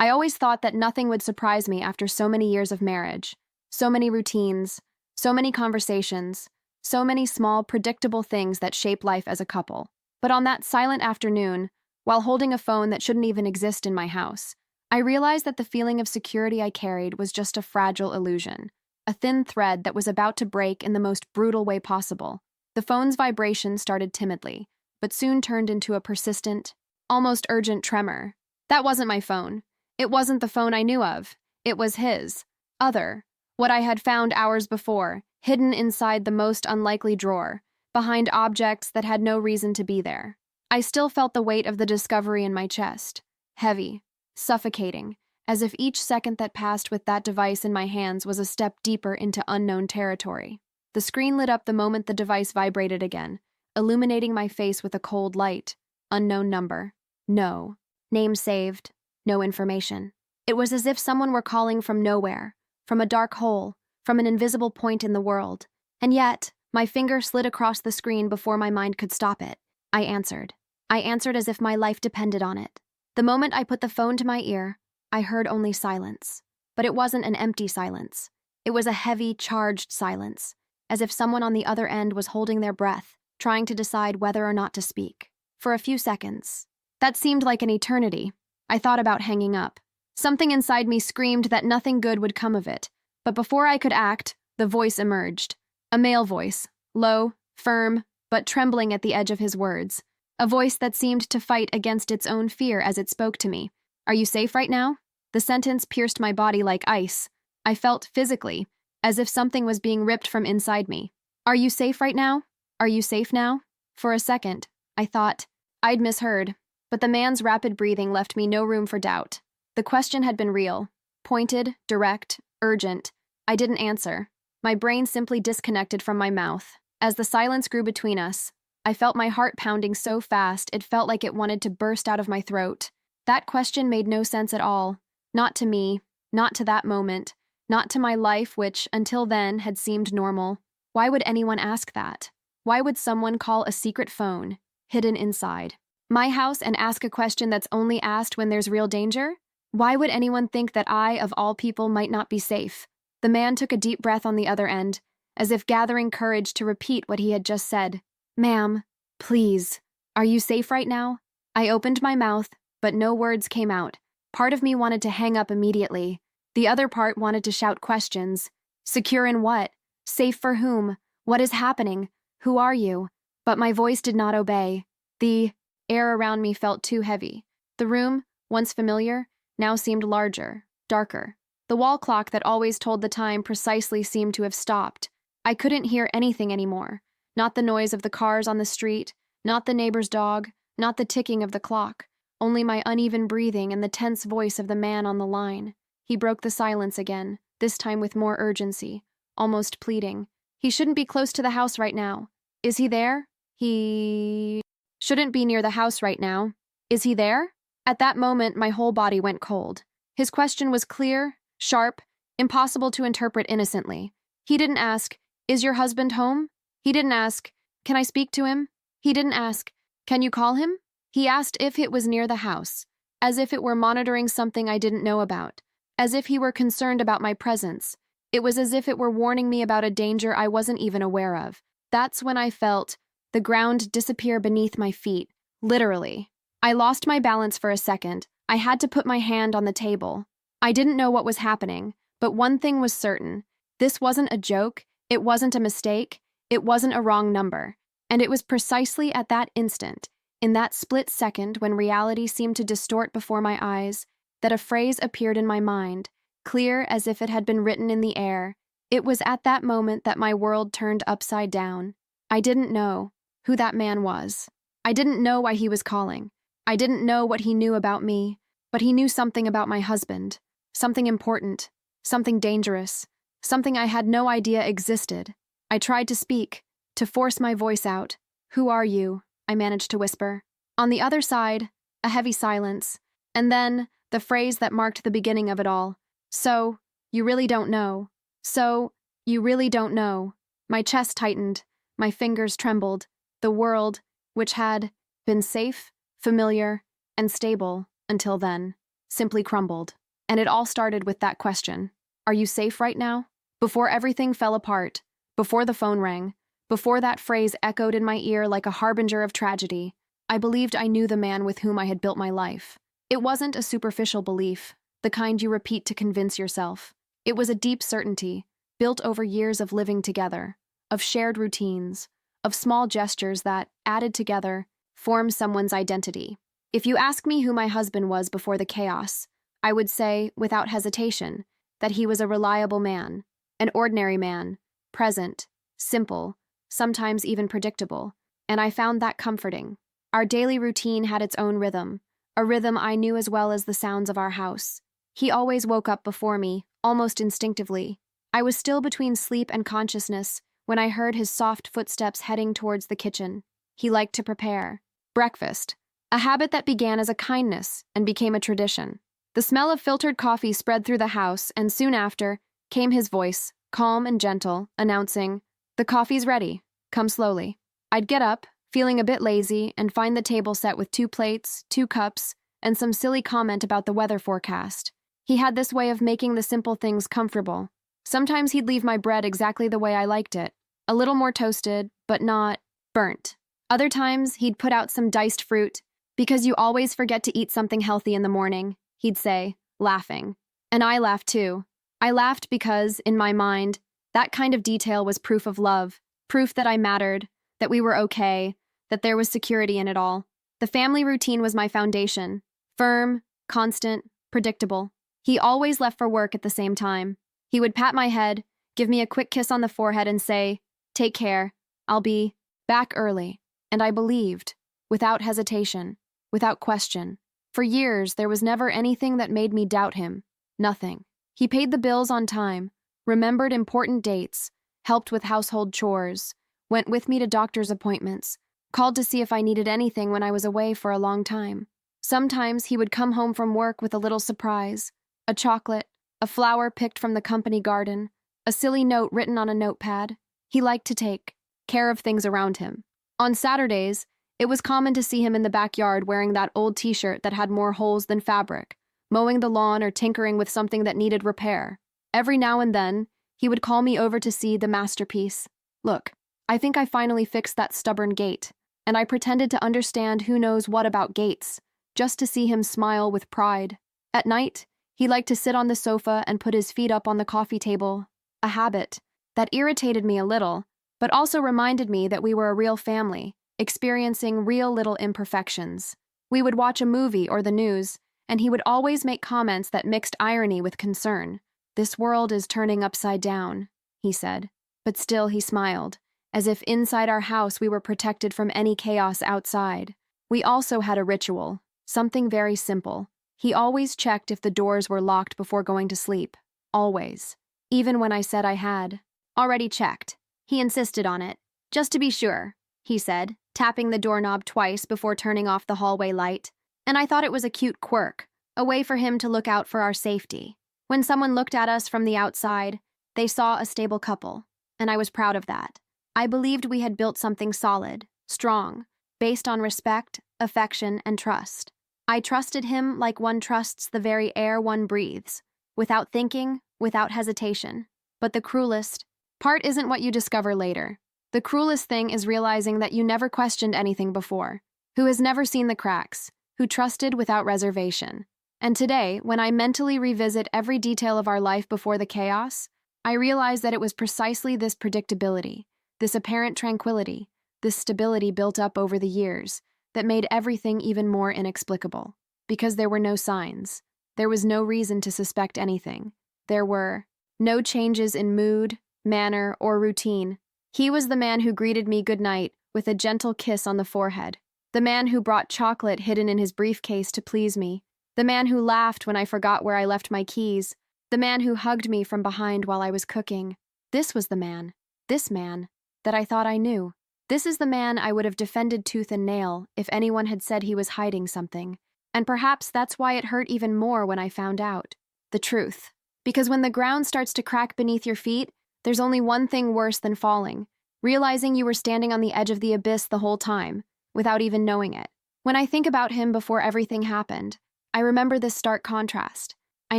I always thought that nothing would surprise me after so many years of marriage, so many routines, so many conversations, so many small, predictable things that shape life as a couple. But on that silent afternoon, while holding a phone that shouldn't even exist in my house, I realized that the feeling of security I carried was just a fragile illusion, a thin thread that was about to break in the most brutal way possible. The phone's vibration started timidly, but soon turned into a persistent, almost urgent tremor. That wasn't my phone. It wasn't the phone I knew of. It was his. Other. What I had found hours before, hidden inside the most unlikely drawer, behind objects that had no reason to be there. I still felt the weight of the discovery in my chest. Heavy. Suffocating. As if each second that passed with that device in my hands was a step deeper into unknown territory. The screen lit up the moment the device vibrated again, illuminating my face with a cold light. Unknown number. No. Name saved. No information. It was as if someone were calling from nowhere, from a dark hole, from an invisible point in the world. And yet, my finger slid across the screen before my mind could stop it. I answered. I answered as if my life depended on it. The moment I put the phone to my ear, I heard only silence. But it wasn't an empty silence. It was a heavy, charged silence, as if someone on the other end was holding their breath, trying to decide whether or not to speak. For a few seconds. That seemed like an eternity. I thought about hanging up. Something inside me screamed that nothing good would come of it. But before I could act, the voice emerged. A male voice, low, firm, but trembling at the edge of his words. A voice that seemed to fight against its own fear as it spoke to me. Are you safe right now? The sentence pierced my body like ice. I felt physically, as if something was being ripped from inside me. Are you safe right now? Are you safe now? For a second, I thought I'd misheard. But the man's rapid breathing left me no room for doubt. The question had been real, pointed, direct, urgent. I didn't answer. My brain simply disconnected from my mouth. As the silence grew between us, I felt my heart pounding so fast it felt like it wanted to burst out of my throat. That question made no sense at all. Not to me, not to that moment, not to my life which, until then, had seemed normal. Why would anyone ask that? Why would someone call a secret phone, hidden inside my house, and ask a question that's only asked when there's real danger? Why would anyone think that I, of all people, might not be safe? The man took a deep breath on the other end, as if gathering courage to repeat what he had just said. Ma'am, please, are you safe right now? I opened my mouth, but no words came out. Part of me wanted to hang up immediately. The other part wanted to shout questions. Secure in what? Safe for whom? What is happening? Who are you? But my voice did not obey. The air around me felt too heavy. The room, once familiar, now seemed larger, darker. The wall clock that always told the time precisely seemed to have stopped. I couldn't hear anything anymore. Not the noise of the cars on the street, not the neighbor's dog, not the ticking of the clock. Only my uneven breathing and the tense voice of the man on the line. He broke the silence again, this time with more urgency, almost pleading. He shouldn't be close to the house right now. Is he there? He shouldn't be near the house right now. Is he there? At that moment, my whole body went cold. His question was clear, sharp, impossible to interpret innocently. He didn't ask, "Is your husband home?" He didn't ask, "Can I speak to him?" He didn't ask, "Can you call him?" He asked if it was near the house, as if it were monitoring something I didn't know about, as if he were concerned about my presence. It was as if it were warning me about a danger I wasn't even aware of. That's when I felt the ground disappear beneath my feet, literally. I lost my balance for a second. I had to put my hand on the table. I didn't know what was happening, but one thing was certain. This wasn't a joke, it wasn't a mistake, it wasn't a wrong number. And it was precisely at that instant, in that split second when reality seemed to distort before my eyes, that a phrase appeared in my mind, clear as if it had been written in the air. It was at that moment that my world turned upside down. I didn't know who that man was. I didn't know why he was calling. I didn't know what he knew about me, but he knew something about my husband. Something important, something dangerous, something I had no idea existed. I tried to speak, to force my voice out. "Who are you?" I managed to whisper. On the other side, a heavy silence, and then the phrase that marked the beginning of it all. "So, you really don't know. So, you really don't know." My chest tightened, my fingers trembled. The world, which had been safe, familiar, and stable until then, simply crumbled. And it all started with that question. Are you safe right now? Before everything fell apart, before the phone rang, before that phrase echoed in my ear like a harbinger of tragedy, I believed I knew the man with whom I had built my life. It wasn't a superficial belief, the kind you repeat to convince yourself. It was a deep certainty, built over years of living together, of shared routines, of small gestures that, added together, form someone's identity. If you ask me who my husband was before the chaos, I would say, without hesitation, that he was a reliable man, an ordinary man, present, simple, sometimes even predictable, and I found that comforting. Our daily routine had its own rhythm, a rhythm I knew as well as the sounds of our house. He always woke up before me, almost instinctively. I was still between sleep and consciousness when I heard his soft footsteps heading towards the kitchen. He liked to prepare breakfast, a habit that began as a kindness and became a tradition. The smell of filtered coffee spread through the house, and soon after came his voice, calm and gentle, announcing, "The coffee's ready. Come slowly." I'd get up, feeling a bit lazy, and find the table set with 2 plates, 2 cups, and some silly comment about the weather forecast. He had this way of making the simple things comfortable. Sometimes he'd leave my bread exactly the way I liked it, a little more toasted, but not burnt. Other times, he'd put out some diced fruit, "Because you always forget to eat something healthy in the morning," he'd say, laughing. And I laughed too. I laughed because, in my mind, that kind of detail was proof of love, proof that I mattered, that we were okay, that there was security in it all. The family routine was my foundation, firm, constant, predictable. He always left for work at the same time. He would pat my head, give me a quick kiss on the forehead and say, "Take care, I'll be back early." And I believed, without hesitation, without question. For years, there was never anything that made me doubt him. Nothing. He paid the bills on time, remembered important dates, helped with household chores, went with me to doctor's appointments, called to see if I needed anything when I was away for a long time. Sometimes he would come home from work with a little surprise, a chocolate, a flower picked from the company garden, a silly note written on a notepad. He liked to take care of things around him. On Saturdays, it was common to see him in the backyard wearing that old t-shirt that had more holes than fabric, mowing the lawn or tinkering with something that needed repair. Every now and then, he would call me over to see the masterpiece. "Look, I think I finally fixed that stubborn gate," and I pretended to understand who knows what about gates, just to see him smile with pride. At night, he liked to sit on the sofa and put his feet up on the coffee table, a habit that irritated me a little, but also reminded me that we were a real family, experiencing real little imperfections. We would watch a movie or the news, and he would always make comments that mixed irony with concern. "This world is turning upside down," he said, but still he smiled, as if inside our house we were protected from any chaos outside. We also had a ritual, something very simple. He always checked if the doors were locked before going to sleep. Always. Even when I said I had already checked. He insisted on it. "Just to be sure," he said, tapping the doorknob twice before turning off the hallway light. And I thought it was a cute quirk, a way for him to look out for our safety. When someone looked at us from the outside, they saw a stable couple, and I was proud of that. I believed we had built something solid, strong, based on respect, affection, and trust. I trusted him like one trusts the very air one breathes, without thinking, without hesitation. But the cruelest part isn't what you discover later. The cruelest thing is realizing that you never questioned anything before, who has never seen the cracks, who trusted without reservation. And today, when I mentally revisit every detail of our life before the chaos, I realize that it was precisely this predictability, this apparent tranquility, this stability built up over the years, that made everything even more inexplicable. Because there were no signs. There was no reason to suspect anything. There were no changes in mood, manner, or routine. He was the man who greeted me goodnight with a gentle kiss on the forehead. The man who brought chocolate hidden in his briefcase to please me. The man who laughed when I forgot where I left my keys. The man who hugged me from behind while I was cooking. This was the man, this man, that I thought I knew. This is the man I would have defended tooth and nail if anyone had said he was hiding something. And perhaps that's why it hurt even more when I found out. The truth. Because when the ground starts to crack beneath your feet, there's only one thing worse than falling, realizing you were standing on the edge of the abyss the whole time, without even knowing it. When I think about him before everything happened, I remember this stark contrast. I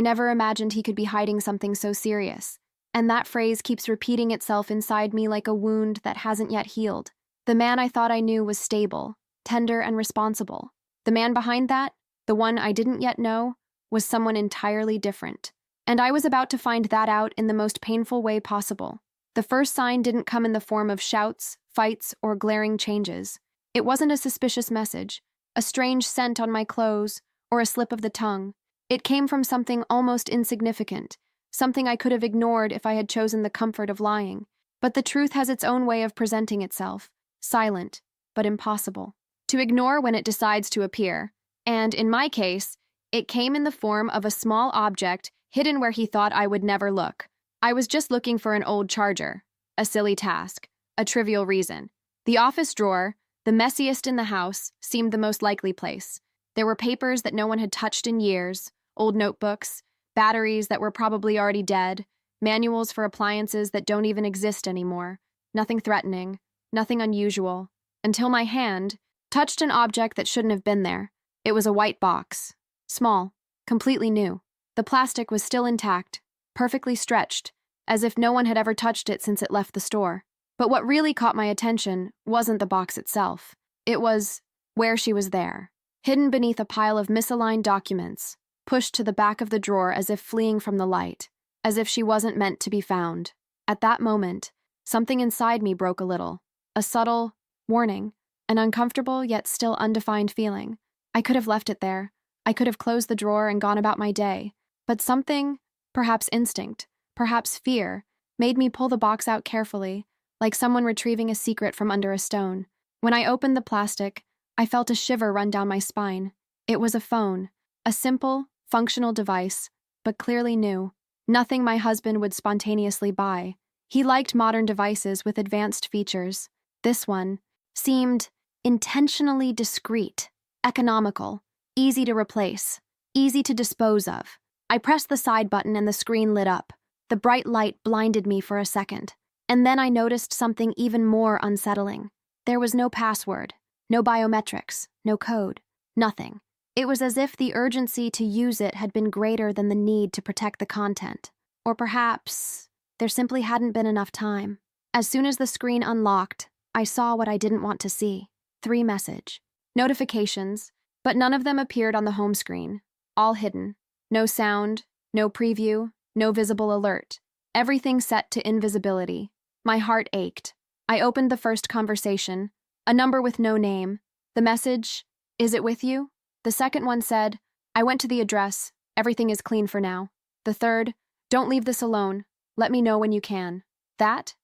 never imagined he could be hiding something so serious. And that phrase keeps repeating itself inside me like a wound that hasn't yet healed. The man I thought I knew was stable, tender, and responsible. The man behind that, the one I didn't yet know, was someone entirely different. And I was about to find that out in the most painful way possible. The first sign didn't come in the form of shouts, fights, or glaring changes. It wasn't a suspicious message, a strange scent on my clothes, or a slip of the tongue. It came from something almost insignificant, something I could have ignored if I had chosen the comfort of lying. But the truth has its own way of presenting itself, silent, but impossible to ignore when it decides to appear. And, in my case, it came in the form of a small object hidden where he thought I would never look. I was just looking for an old charger, a silly task, a trivial reason. The office drawer, the messiest in the house, seemed the most likely place. There were papers that no one had touched in years, old notebooks, batteries that were probably already dead, manuals for appliances that don't even exist anymore. Nothing threatening, nothing unusual, until my hand touched an object that shouldn't have been there. It was a white box. Small, completely new. The plastic was still intact, perfectly stretched, as if no one had ever touched it since it left the store. But what really caught my attention wasn't the box itself. It was where she was there, hidden beneath a pile of misaligned documents, pushed to the back of the drawer as if fleeing from the light, as if she wasn't meant to be found. At that moment, something inside me broke a little, a subtle warning, an uncomfortable yet still undefined feeling. I could have left it there. I could have closed the drawer and gone about my day. But something, perhaps instinct, perhaps fear, made me pull the box out carefully, like someone retrieving a secret from under a stone. When I opened the plastic, I felt a shiver run down my spine. It was a phone, a simple, functional device, but clearly new. Nothing my husband would spontaneously buy. He liked modern devices with advanced features. This one seemed intentionally discreet, economical, easy to replace, easy to dispose of. I pressed the side button and the screen lit up. The bright light blinded me for a second. And then I noticed something even more unsettling. There was no password, no biometrics, no code, nothing. It was as if the urgency to use it had been greater than the need to protect the content. Or perhaps there simply hadn't been enough time. As soon as the screen unlocked, I saw what I didn't want to see. 3 message notifications, but none of them appeared on the home screen. All hidden. No sound, no preview, no visible alert. Everything set to invisibility. My heart ached. I opened the first conversation, a number with no name. The message, "Is it with you?" The second one said, "I went to the address. Everything is clean for now." The third, "Don't leave this alone. Let me know when you can." That?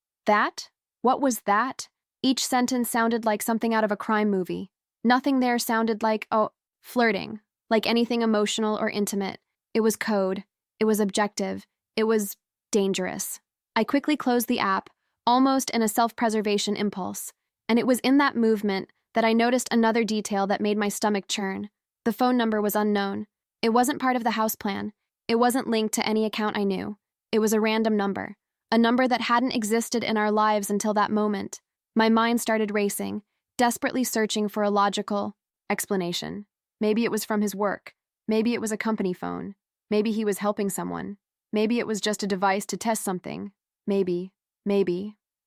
What was that? Each sentence sounded like something out of a crime movie. Nothing there sounded like, flirting, like anything emotional or intimate. It was code. It was objective. It was dangerous. I quickly closed the app, almost in a self-preservation impulse, and it was in that movement that I noticed another detail that made my stomach churn. The phone number was unknown. It wasn't part of the house plan. It wasn't linked to any account I knew. It was a random number, a number that hadn't existed in our lives until that moment. My mind started racing, desperately searching for a logical explanation. Maybe it was from his work. Maybe it was a company phone. Maybe he was helping someone. Maybe it was just a device to test something. Maybe.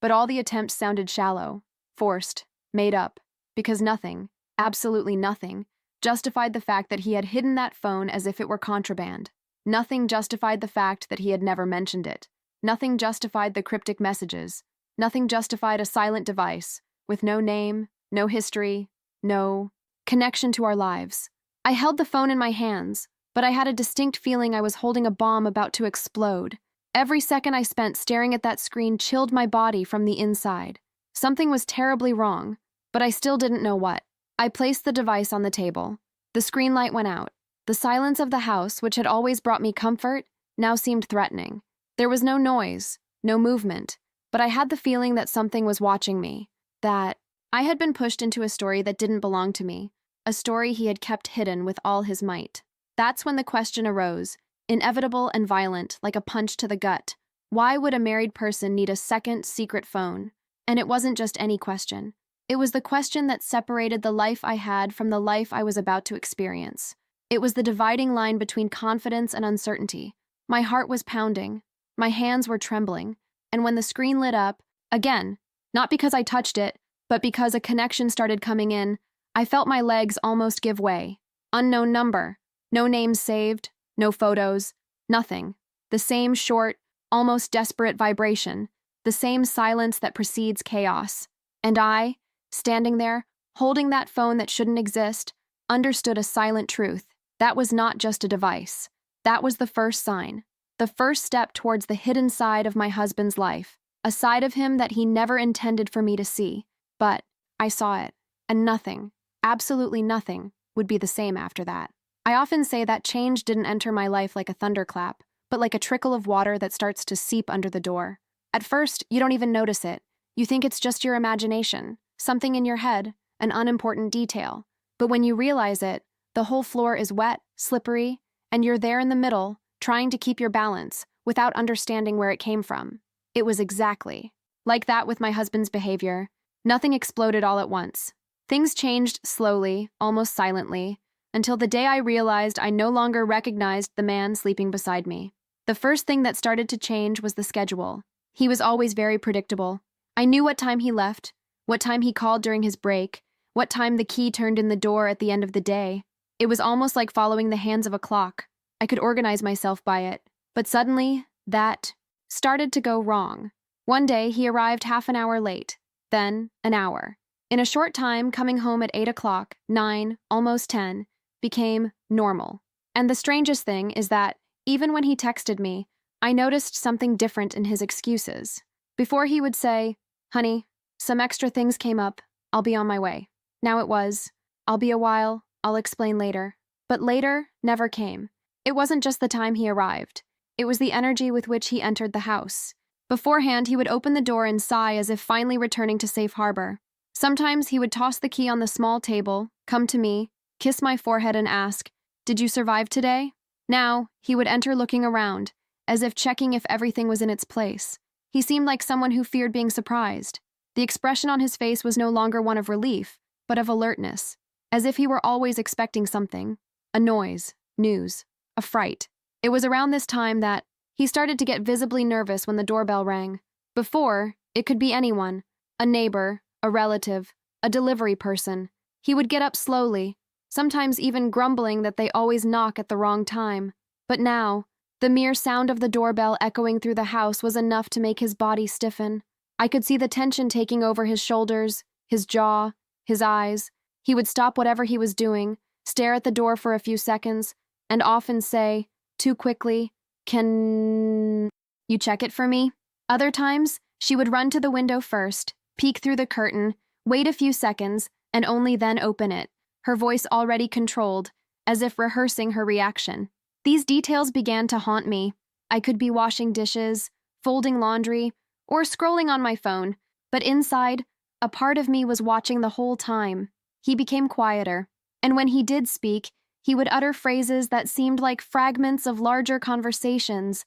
But all the attempts sounded shallow, forced, made up, because nothing, absolutely nothing, justified the fact that he had hidden that phone as if it were contraband. Nothing justified the fact that he had never mentioned it. Nothing justified the cryptic messages. Nothing justified a silent device, with no name, no history, no connection to our lives. I held the phone in my hands, but I had a distinct feeling I was holding a bomb about to explode. Every second I spent staring at that screen chilled my body from the inside. Something was terribly wrong, but I still didn't know what. I placed the device on the table. The screen light went out. The silence of the house, which had always brought me comfort, now seemed threatening. There was no noise, no movement, but I had the feeling that something was watching me, that I had been pushed into a story that didn't belong to me, a story he had kept hidden with all his might. That's when the question arose, inevitable and violent, like a punch to the gut. Why would a married person need a second secret phone? And it wasn't just any question. It was the question that separated the life I had from the life I was about to experience. It was the dividing line between confidence and uncertainty. My heart was pounding. My hands were trembling. And when the screen lit up, again, not because I touched it, but because a connection started coming in, I felt my legs almost give way. Unknown number. No names saved. No photos. Nothing. The same short, almost desperate vibration. The same silence that precedes chaos. And I, standing there, holding that phone that shouldn't exist, understood a silent truth. That was not just a device. That was the first sign. The first step towards the hidden side of my husband's life. A side of him that he never intended for me to see. But I saw it. And nothing, absolutely nothing, would be the same after that. I often say that change didn't enter my life like a thunderclap, but like a trickle of water that starts to seep under the door. At first, you don't even notice it. You think it's just your imagination, something in your head, an unimportant detail. But when you realize it, the whole floor is wet, slippery, and you're there in the middle, trying to keep your balance, without understanding where it came from. It was exactly like that with my husband's behavior. Nothing exploded all at once. Things changed slowly, almost silently, until the day I realized I no longer recognized the man sleeping beside me. The first thing that started to change was the schedule. He was always very predictable. I knew what time he left, what time he called during his break, what time the key turned in the door at the end of the day. It was almost like following the hands of a clock. I could organize myself by it. But suddenly, that started to go wrong. One day, he arrived half an hour late, then an hour. In a short time, coming home at 8 o'clock, 9, almost 10, became normal. And the strangest thing is that, even when he texted me, I noticed something different in his excuses. Before he would say, "Honey, some extra things came up, I'll be on my way." Now it was, "I'll be a while, I'll explain later." But later never came. It wasn't just the time he arrived. It was the energy with which he entered the house. Beforehand, he would open the door and sigh as if finally returning to safe harbor. Sometimes he would toss the key on the small table, come to me, kiss my forehead and ask, "Did you survive today?" Now, he would enter looking around, as if checking if everything was in its place. He seemed like someone who feared being surprised. The expression on his face was no longer one of relief, but of alertness, as if he were always expecting something. A noise, news, a fright. It was around this time that he started to get visibly nervous when the doorbell rang. Before, it could be anyone, a neighbor, a relative, a delivery person. He would get up slowly, sometimes even grumbling that they always knock at the wrong time. But now, the mere sound of the doorbell echoing through the house was enough to make his body stiffen. I could see the tension taking over his shoulders, his jaw, his eyes. He would stop whatever he was doing, stare at the door for a few seconds, and often say, too quickly, "Can you check it for me?" Other times, she would run to the window first, peek through the curtain, wait a few seconds, and only then open it, her voice already controlled, as if rehearsing her reaction. These details began to haunt me. I could be washing dishes, folding laundry, or scrolling on my phone, but inside, a part of me was watching the whole time. He became quieter, and when he did speak, he would utter phrases that seemed like fragments of larger conversations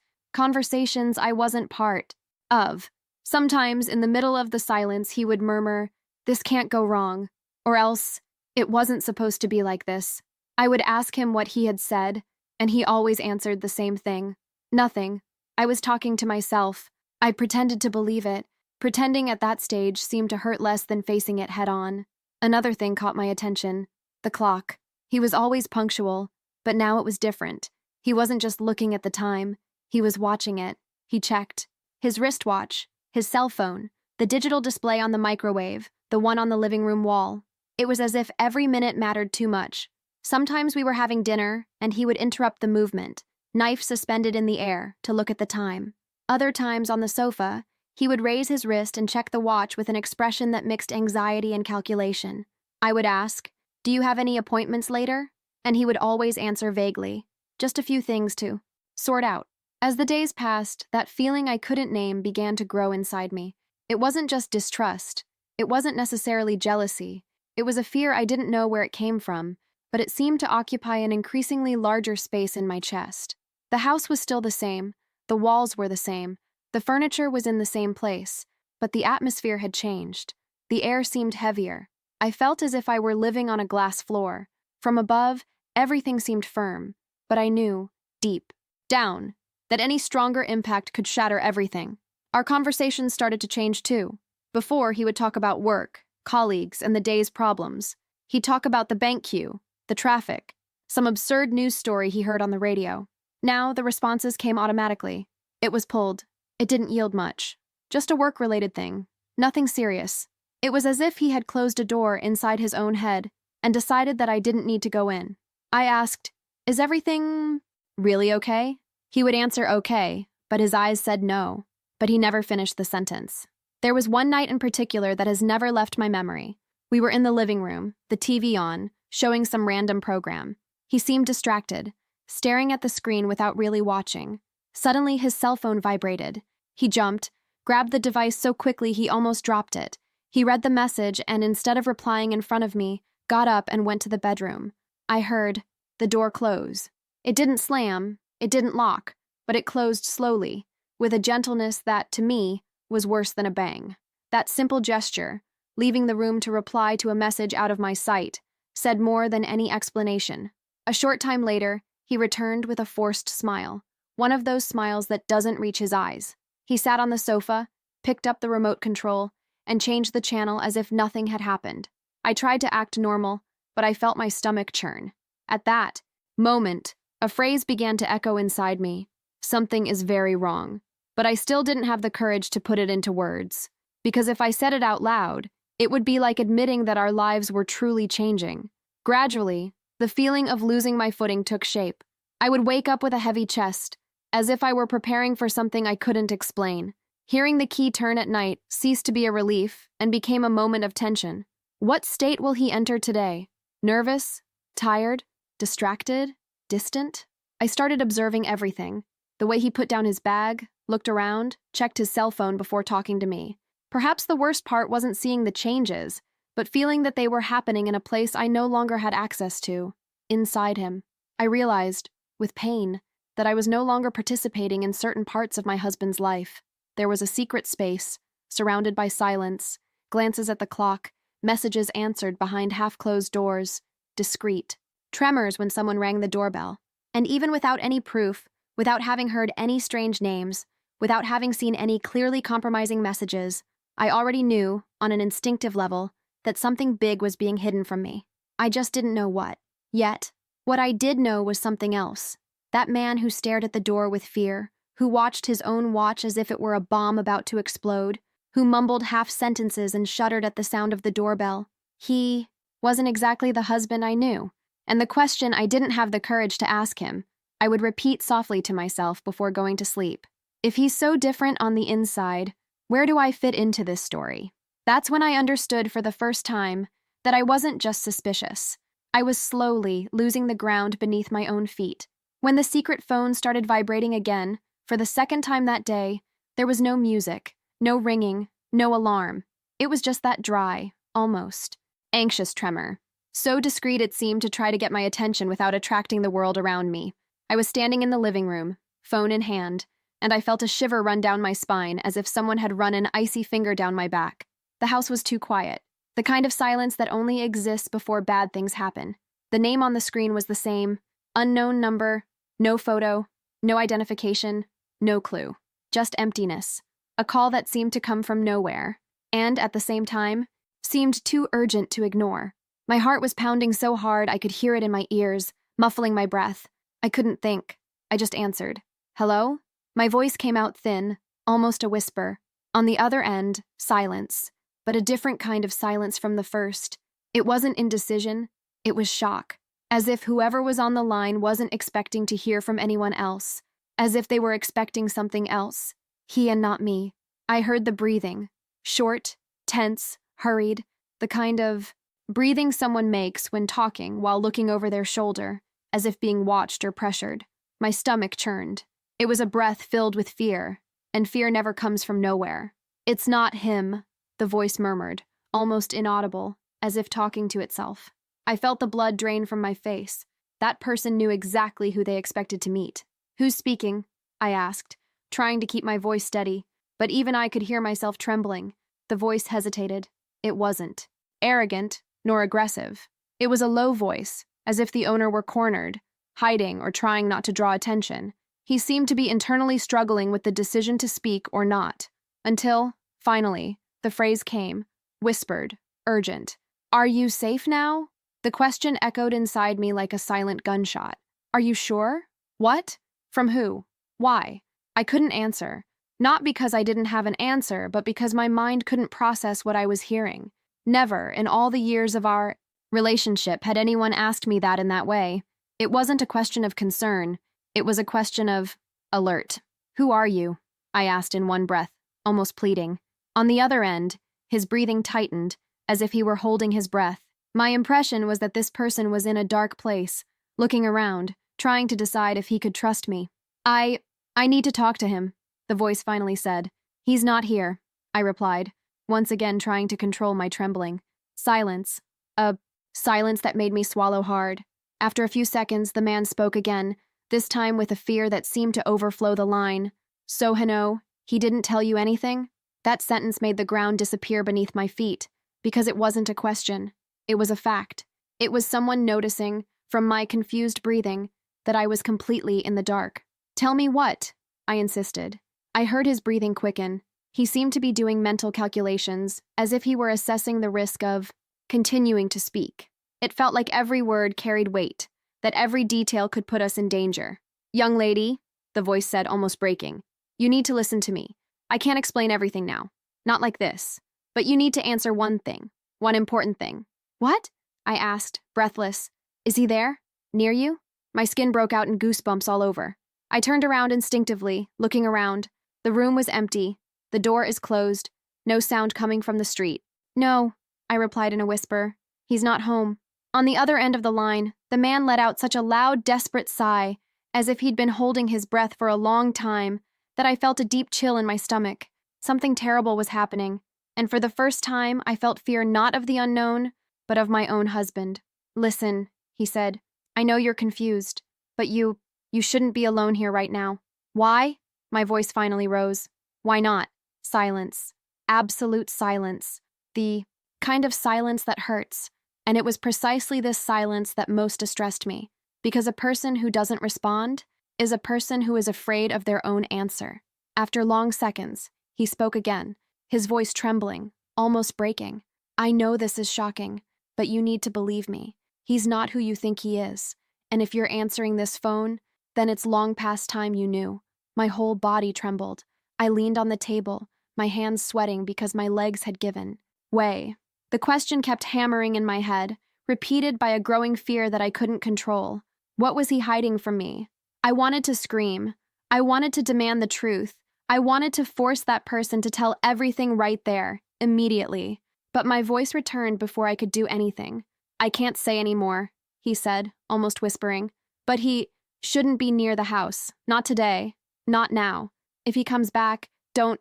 I wasn't part of. Sometimes, in the middle of the silence, he would murmur, "This can't go wrong," or else, "It wasn't supposed to be like this." I would ask him what he had said, and he always answered the same thing. Nothing. I was talking to myself. I pretended to believe it. Pretending at that stage seemed to hurt less than facing it head-on. Another thing caught my attention. The clock. He was always punctual, but now it was different. He wasn't just looking at the time. He was watching it. He checked. His wristwatch, his cell phone, the digital display on the microwave, the one on the living room wall. It was as if every minute mattered too much. Sometimes we were having dinner, and he would interrupt the movement, knife suspended in the air, to look at the time. Other times, on the sofa, he would raise his wrist and check the watch with an expression that mixed anxiety and calculation. I would ask, "Do you have any appointments later?" And he would always answer vaguely, "Just a few things to sort out." As the days passed, that feeling I couldn't name began to grow inside me. It wasn't just distrust. It wasn't necessarily jealousy. It was a fear I didn't know where it came from, but it seemed to occupy an increasingly larger space in my chest. The house was still the same, the walls were the same, the furniture was in the same place, but the atmosphere had changed. The air seemed heavier. I felt as if I were living on a glass floor. From above, Everything seemed firm, but I knew, deep down, that any stronger impact could shatter everything. Our conversations started to change too. Before, he would talk about work, colleagues, and the day's problems. He'd talk about the bank queue, the traffic, some absurd news story he heard on the radio. Now, the responses came automatically. It was pulled. It didn't yield much. Just a work-related thing. Nothing serious. It was as if he had closed a door inside his own head and decided that I didn't need to go in. I asked, "Is everything really okay?" He would answer okay, but his eyes said no. But he never finished the sentence. There was one night in particular that has never left my memory. We were in the living room, the TV on, showing some random program. He seemed distracted, staring at the screen without really watching. Suddenly, his cell phone vibrated. He jumped, grabbed the device so quickly he almost dropped it. He read the message and, instead of replying in front of me, got up and went to the bedroom. I heard the door close. It didn't slam, it didn't lock, but it closed slowly, with a gentleness that, to me, was worse than a bang. That simple gesture, leaving the room to reply to a message out of my sight, said more than any explanation. A short time later, he returned with a forced smile, one of those smiles that doesn't reach his eyes. He sat on the sofa, picked up the remote control, and changed the channel as if nothing had happened. I tried to act normal, but I felt my stomach churn. At that moment, a phrase began to echo inside me. Something is very wrong. But I still didn't have the courage to put it into words. Because if I said it out loud, it would be like admitting that our lives were truly changing. Gradually, the feeling of losing my footing took shape. I would wake up with a heavy chest, as if I were preparing for something I couldn't explain. Hearing the key turn at night ceased to be a relief and became a moment of tension. What state will he enter today? Nervous? Tired? Distracted? Distant? I started observing everything. The way he put down his bag, looked around, checked his cell phone before talking to me. Perhaps the worst part wasn't seeing the changes, but feeling that they were happening in a place I no longer had access to, inside him. I realized, with pain, that I was no longer participating in certain parts of my husband's life. There was a secret space, surrounded by silence, glances at the clock, messages answered behind half-closed doors, discreet, tremors when someone rang the doorbell. And even without any proof, without having heard any strange names, without having seen any clearly compromising messages, I already knew, on an instinctive level, that something big was being hidden from me. I just didn't know what. Yet, what I did know was something else. That man who stared at the door with fear, who watched his own watch as if it were a bomb about to explode, who mumbled half-sentences and shuddered at the sound of the doorbell. He wasn't exactly the husband I knew, and the question I didn't have the courage to ask him, I would repeat softly to myself before going to sleep. If he's so different on the inside, where do I fit into this story? That's when I understood for the first time that I wasn't just suspicious. I was slowly losing the ground beneath my own feet. When the secret phone started vibrating again, for the second time that day, there was no music, no ringing, no alarm. It was just that dry, almost anxious tremor. So discreet it seemed to try to get my attention without attracting the world around me. I was standing in the living room, phone in hand, and I felt a shiver run down my spine as if someone had run an icy finger down my back. The house was too quiet, the kind of silence that only exists before bad things happen. The name on the screen was the same, unknown number, no photo, no identification, no clue. Just emptiness. A call that seemed to come from nowhere, and, at the same time, seemed too urgent to ignore. My heart was pounding so hard I could hear it in my ears, muffling my breath. I couldn't think. I just answered. Hello? My voice came out thin, almost a whisper. On the other end, silence, but a different kind of silence from the first. It wasn't indecision, it was shock, as if whoever was on the line wasn't expecting to hear from anyone else, as if they were expecting something else, he and not me. I heard the breathing, short, tense, hurried, the kind of breathing someone makes when talking while looking over their shoulder, as if being watched or pressured. My stomach churned. It was a breath filled with fear, and fear never comes from nowhere. It's not him, the voice murmured, almost inaudible, as if talking to itself. I felt the blood drain from my face. That person knew exactly who they expected to meet. Who's speaking? I asked, trying to keep my voice steady, but even I could hear myself trembling. The voice hesitated. It wasn't arrogant, nor aggressive. It was a low voice, as if the owner were cornered, hiding or trying not to draw attention. He seemed to be internally struggling with the decision to speak or not, until, finally, the phrase came, whispered, urgent. "Are you safe now?" The question echoed inside me like a silent gunshot. "Are you sure?" "What? From who? Why?" I couldn't answer. Not because I didn't have an answer, but because my mind couldn't process what I was hearing. Never, in all the years of our relationship, had anyone asked me that in that way. It wasn't a question of concern. It was a question of alert. "Who are you?" I asked in one breath, almost pleading. On the other end, his breathing tightened, as if he were holding his breath. My impression was that this person was in a dark place, looking around, trying to decide if he could trust me. I need to talk to him," the voice finally said. "He's not here," I replied, once again trying to control my trembling. Silence. A silence that made me swallow hard. After a few seconds, the man spoke again, this time with a fear that seemed to overflow the line. "So, Hano, he didn't tell you anything?" That sentence made the ground disappear beneath my feet, because it wasn't a question. It was a fact. It was someone noticing, from my confused breathing, that I was completely in the dark. "Tell me what?" I insisted. I heard his breathing quicken. He seemed to be doing mental calculations, as if he were assessing the risk of continuing to speak. It felt like every word carried weight, that every detail could put us in danger. "Young lady," the voice said, almost breaking, "you need to listen to me. I can't explain everything now. Not like this. But you need to answer one thing. One important thing." "What?" I asked, breathless. "Is he there? Near you?" My skin broke out in goosebumps all over. I turned around instinctively, looking around. The room was empty. The door is closed. No sound coming from the street. "No," I replied in a whisper. "He's not home." On the other end of the line, the man let out such a loud, desperate sigh, as if he'd been holding his breath for a long time, that I felt a deep chill in my stomach. Something terrible was happening, and for the first time I felt fear not of the unknown, but of my own husband. "Listen," he said. "I know you're confused, but you shouldn't be alone here right now." "Why?" My voice finally rose. "Why not?" Silence. Absolute silence. The kind of silence that hurts. And it was precisely this silence that most distressed me, because a person who doesn't respond is a person who is afraid of their own answer. After long seconds, he spoke again, his voice trembling, almost breaking. "I know this is shocking, but you need to believe me. He's not who you think he is. And if you're answering this phone, then it's long past time you knew." My whole body trembled. I leaned on the table, my hands sweating because my legs had given way. The question kept hammering in my head, repeated by a growing fear that I couldn't control. What was he hiding from me? I wanted to scream. I wanted to demand the truth. I wanted to force that person to tell everything right there, immediately. But my voice returned before I could do anything. "I can't say any more," he said, almost whispering. "But he shouldn't be near the house. Not today. Not now. If he comes back, don't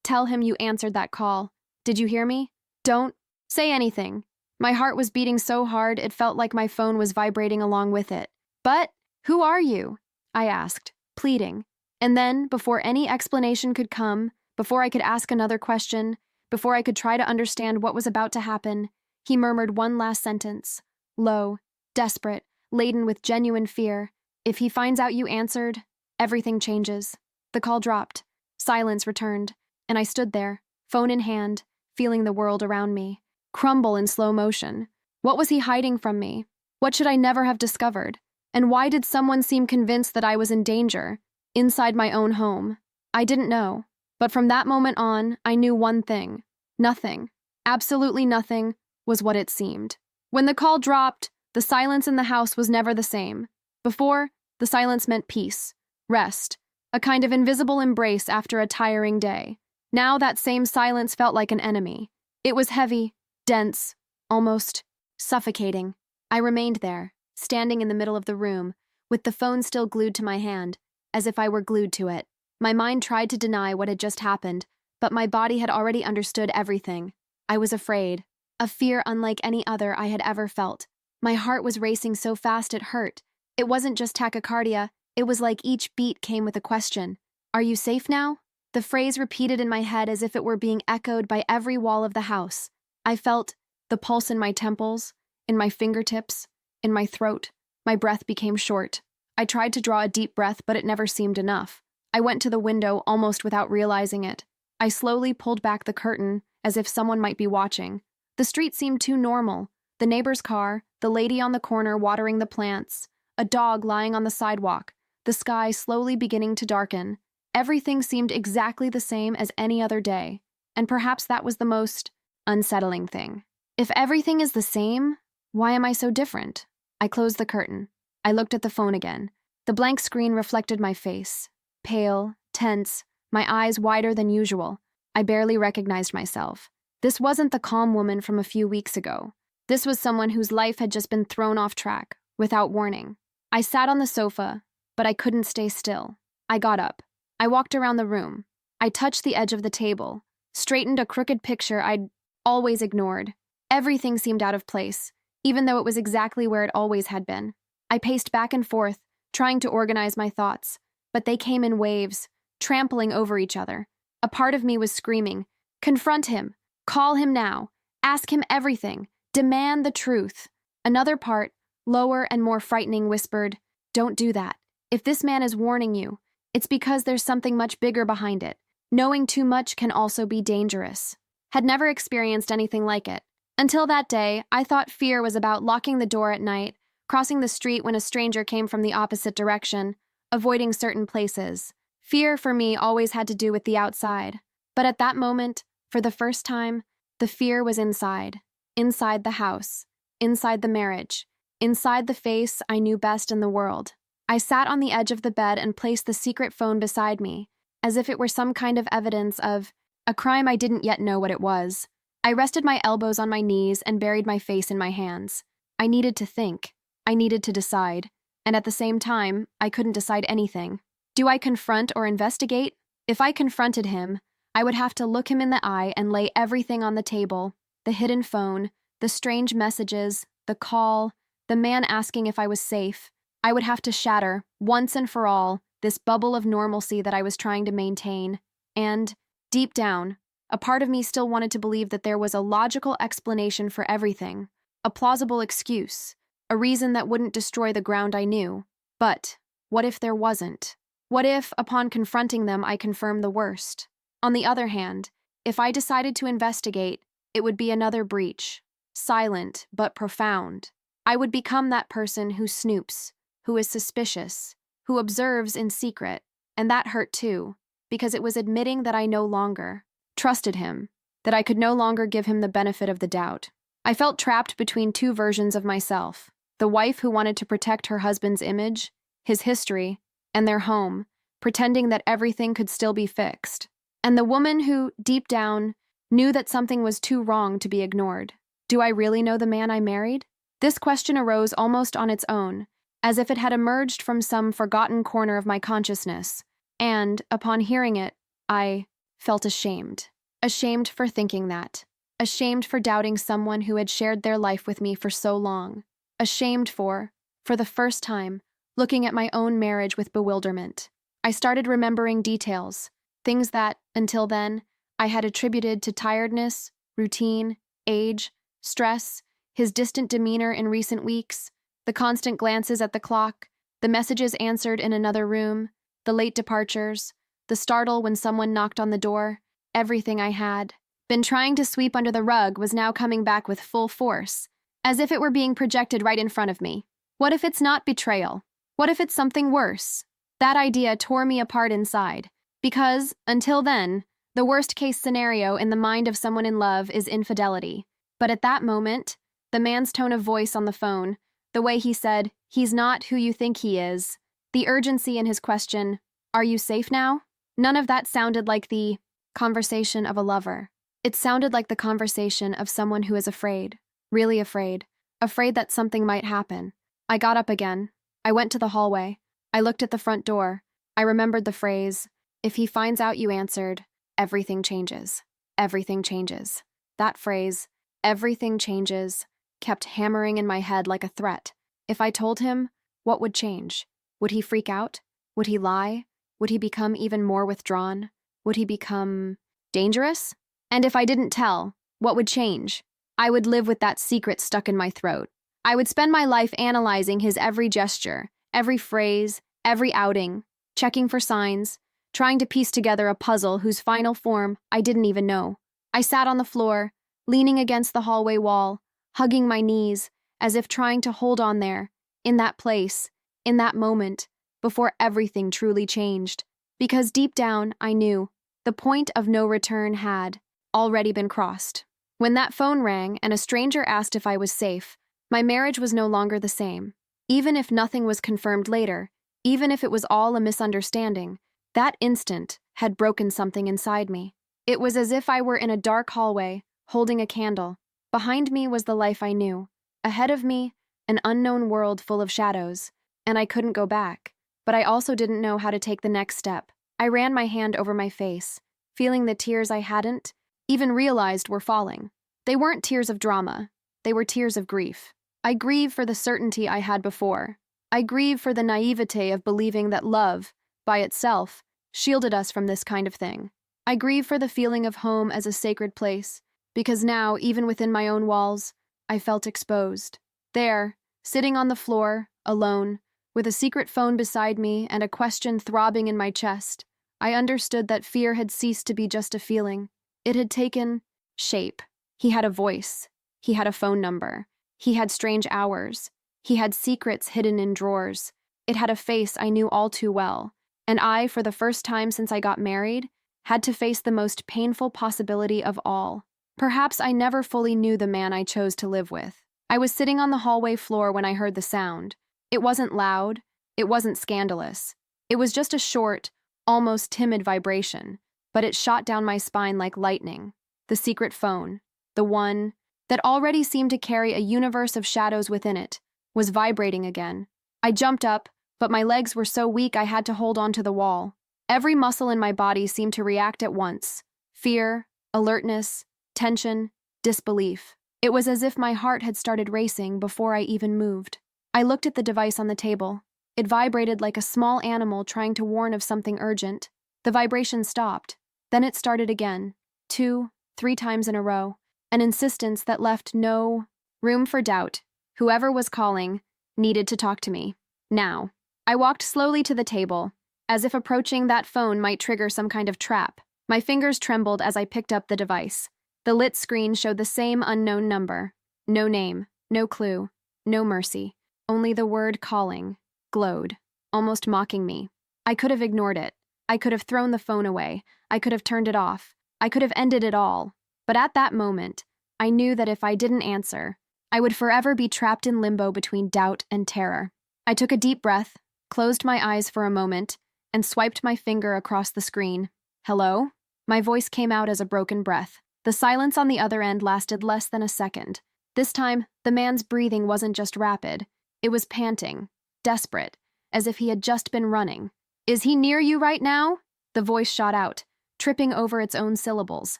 tell him you answered that call. Did you hear me? Don't say anything." My heart was beating so hard it felt like my phone was vibrating along with it. "But who are you?" I asked, pleading. And then, before any explanation could come, before I could ask another question, before I could try to understand what was about to happen, he murmured one last sentence, low, desperate, laden with genuine fear. "If he finds out you answered, everything changes." The call dropped. Silence returned, and I stood there, phone in hand, feeling the world around me crumble in slow motion. What was he hiding from me? What should I never have discovered? And why did someone seem convinced that I was in danger, inside my own home? I didn't know. But from that moment on, I knew one thing. Nothing, absolutely nothing, was what it seemed. When the call dropped, the silence in the house was never the same. Before, the silence meant peace, rest, a kind of invisible embrace after a tiring day. Now that same silence felt like an enemy. It was heavy, dense, almost suffocating. I remained there, standing in the middle of the room, with the phone still glued to my hand, as if I were glued to it. My mind tried to deny what had just happened, but my body had already understood everything. I was afraid, a fear unlike any other I had ever felt. My heart was racing so fast it hurt. It wasn't just tachycardia, it was like each beat came with a question. "Are you safe now?" The phrase repeated in my head as if it were being echoed by every wall of the house. I felt the pulse in my temples, in my fingertips, in my throat. My breath became short. I tried to draw a deep breath, but it never seemed enough. I went to the window almost without realizing it. I slowly pulled back the curtain, as if someone might be watching. The street seemed too normal. The neighbor's car, the lady on the corner watering the plants, a dog lying on the sidewalk, the sky slowly beginning to darken. Everything seemed exactly the same as any other day, and perhaps that was the most unsettling thing. If everything is the same, why am I so different? I closed the curtain. I looked at the phone again. The blank screen reflected my face. Pale, tense, my eyes wider than usual. I barely recognized myself. This wasn't the calm woman from a few weeks ago. This was someone whose life had just been thrown off track, without warning. I sat on the sofa, but I couldn't stay still. I got up. I walked around the room. I touched the edge of the table, straightened a crooked picture I'd always ignored. Everything seemed out of place, even though it was exactly where it always had been. I paced back and forth, trying to organize my thoughts, but they came in waves, trampling over each other. A part of me was screaming, "Confront him! Call him now! Ask him everything! Demand the truth!" Another part, lower and more frightening, whispered, "Don't do that. If this man is warning you, it's because there's something much bigger behind it. Knowing too much can also be dangerous." Had never experienced anything like it. Until that day, I thought fear was about locking the door at night, crossing the street when a stranger came from the opposite direction, avoiding certain places. Fear for me always had to do with the outside. But at that moment, for the first time, the fear was inside. Inside the house. Inside the marriage. Inside the face I knew best in the world. I sat on the edge of the bed and placed the secret phone beside me, as if it were some kind of evidence of a crime I didn't yet know what it was. I rested my elbows on my knees and buried my face in my hands. I needed to think. I needed to decide. And at the same time, I couldn't decide anything. Do I confront or investigate? If I confronted him, I would have to look him in the eye and lay everything on the table: the hidden phone, the strange messages, the call, the man asking if I was safe. I would have to shatter, once and for all, this bubble of normalcy that I was trying to maintain. And, deep down, a part of me still wanted to believe that there was a logical explanation for everything, a plausible excuse, a reason that wouldn't destroy the ground I knew. But what if there wasn't? What if, upon confronting them, I confirmed the worst? On the other hand, if I decided to investigate, it would be another breach, silent but profound. I would become that person who snoops, who is suspicious, who observes in secret, and that hurt too, because it was admitting that I no longer trusted him, that I could no longer give him the benefit of the doubt. I felt trapped between two versions of myself: the wife who wanted to protect her husband's image, his history, and their home, pretending that everything could still be fixed, and the woman who, deep down, knew that something was too wrong to be ignored. Do I really know the man I married? This question arose almost on its own, as if it had emerged from some forgotten corner of my consciousness, and, upon hearing it, I felt ashamed. Ashamed for thinking that. Ashamed for doubting someone who had shared their life with me for so long. Ashamed for the first time, looking at my own marriage with bewilderment. I started remembering details, things that, until then, I had attributed to tiredness, routine, age, stress, his distant demeanor in recent weeks, the constant glances at the clock, the messages answered in another room, the late departures, the startle when someone knocked on the door. Everything I had been trying to sweep under the rug was now coming back with full force, as if it were being projected right in front of me. What if it's not betrayal? What if it's something worse? That idea tore me apart inside, because, until then, the worst-case scenario in the mind of someone in love is infidelity. But at that moment, the man's tone of voice on the phone, the way he said, "He's not who you think he is," the urgency in his question, "Are you safe now?" None of that sounded like the conversation of a lover. It sounded like the conversation of someone who is afraid, really afraid, afraid that something might happen. I got up again. I went to the hallway. I looked at the front door. I remembered the phrase, "If he finds out you answered, everything changes. Everything changes." That phrase, "everything changes," kept hammering in my head like a threat. If I told him, what would change? Would he freak out? Would he lie? Would he become even more withdrawn? Would he become dangerous? And if I didn't tell, what would change? I would live with that secret stuck in my throat. I would spend my life analyzing his every gesture, every phrase, every outing, checking for signs, trying to piece together a puzzle whose final form I didn't even know. I sat on the floor, leaning against the hallway wall, hugging my knees, as if trying to hold on there, in that place, in that moment, before everything truly changed. Because deep down, I knew the point of no return had already been crossed. When that phone rang and a stranger asked if I was safe, my marriage was no longer the same. Even if nothing was confirmed later, even if it was all a misunderstanding, that instant had broken something inside me. It was as if I were in a dark hallway, holding a candle. Behind me was the life I knew. Ahead of me, an unknown world full of shadows. And I couldn't go back. But I also didn't know how to take the next step. I ran my hand over my face, feeling the tears I hadn't even realized were falling. They weren't tears of drama. They were tears of grief. I grieve for the certainty I had before. I grieve for the naivete of believing that love, by itself, shielded us from this kind of thing. I grieve for the feeling of home as a sacred place, because now, even within my own walls, I felt exposed. There, sitting on the floor, alone, with a secret phone beside me and a question throbbing in my chest, I understood that fear had ceased to be just a feeling. It had taken shape. He had a voice. He had a phone number. He had strange hours. He had secrets hidden in drawers. It had a face I knew all too well. And I, for the first time since I got married, had to face the most painful possibility of all. Perhaps I never fully knew the man I chose to live with. I was sitting on the hallway floor when I heard the sound. It wasn't loud. It wasn't scandalous. It was just a short, almost timid vibration, but it shot down my spine like lightning. The secret phone, the one that already seemed to carry a universe of shadows within it, was vibrating again. I jumped up, but my legs were so weak I had to hold onto the wall. Every muscle in my body seemed to react at once. Fear, alertness, tension, disbelief. It was as if my heart had started racing before I even moved. I looked at the device on the table. It vibrated like a small animal trying to warn of something urgent. The vibration stopped. Then it started again, 2, 3 times in a row. An insistence that left no room for doubt. Whoever was calling needed to talk to me. Now. I walked slowly to the table, as if approaching that phone might trigger some kind of trap. My fingers trembled as I picked up the device. The lit screen showed the same unknown number. No name, no clue, no mercy. Only the word calling glowed, almost mocking me. I could have ignored it. I could have thrown the phone away. I could have turned it off. I could have ended it all. But at that moment, I knew that if I didn't answer, I would forever be trapped in limbo between doubt and terror. I took a deep breath, closed my eyes for a moment, and swiped my finger across the screen. Hello? My voice came out as a broken breath. The silence on the other end lasted less than a second. This time, the man's breathing wasn't just rapid. It was panting, desperate, as if he had just been running. Is he near you right now? The voice shot out, tripping over its own syllables.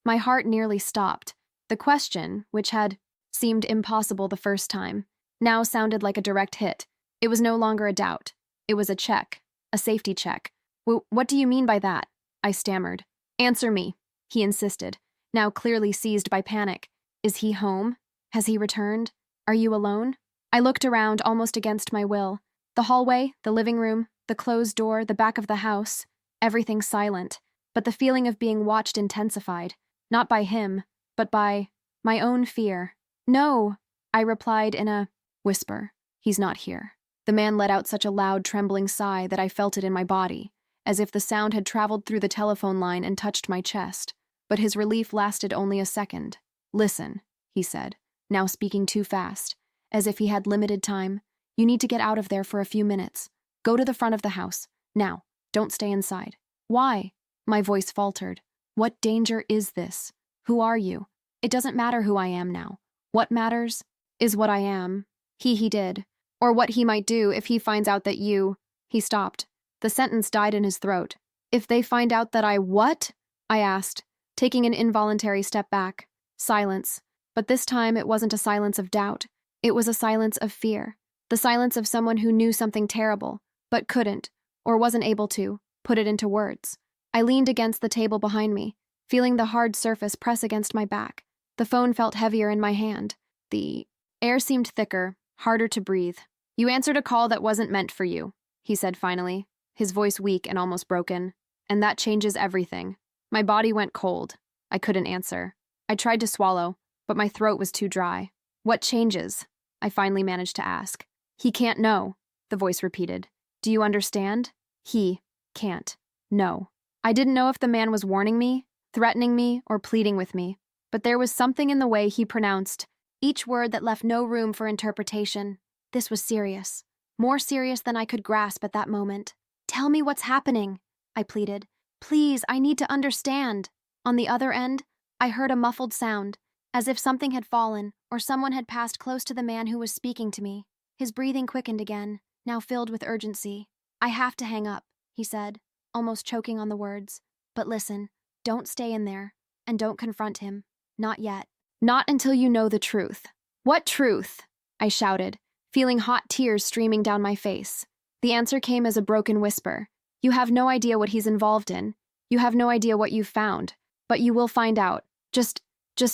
My heart nearly stopped. The question, which had seemed impossible the first time, now sounded like a direct hit. It was no longer a doubt. It was a check, a safety check. What do you mean by that? I stammered. Answer me, he insisted, now clearly seized by panic. Is he home? Has he returned? Are you alone? I looked around almost against my will. The hallway, the living room, the closed door, the back of the house, everything silent. But the feeling of being watched intensified, not by him, but by my own fear. No, I replied in a whisper. He's not here. The man let out such a loud, trembling sigh that I felt it in my body, as if the sound had traveled through the telephone line and touched my chest. But his relief lasted only a second. Listen, he said, now speaking too fast, as if he had limited time. You need to get out of there for a few minutes. Go to the front of the house. Now, don't stay inside. Why? My voice faltered. What danger is this? Who are you? It doesn't matter who I am now. What matters is what I am. He did. Or what he might do if he finds out that you... He stopped. The sentence died in his throat. If they find out that I what? I asked, taking an involuntary step back. Silence. But this time it wasn't a silence of doubt. It was a silence of fear. The silence of someone who knew something terrible, but couldn't, or wasn't able to, put it into words. I leaned against the table behind me, feeling the hard surface press against my back. The phone felt heavier in my hand. The air seemed thicker, harder to breathe. "You answered a call that wasn't meant for you," he said finally, his voice weak and almost broken. "And that changes everything." My body went cold. I couldn't answer. I tried to swallow, but my throat was too dry. "What changes?" I finally managed to ask. "He can't know," the voice repeated. "Do you understand? He can't know." I didn't know if the man was warning me, threatening me, or pleading with me, but there was something in the way he pronounced each word that left no room for interpretation. This was serious, more serious than I could grasp at that moment. "Tell me what's happening," I pleaded. "Please, I need to understand." On the other end, I heard a muffled sound, as if something had fallen or someone had passed close to the man who was speaking to me. His breathing quickened again, now filled with urgency. "I have to hang up," he said, almost choking on the words. "But listen, don't stay in there, and don't confront him. Not yet. Not until you know the truth." "What truth?" I shouted, feeling hot tears streaming down my face. The answer came as a broken whisper. "You have no idea what he's involved in. You have no idea what you've found. But you will find out. Just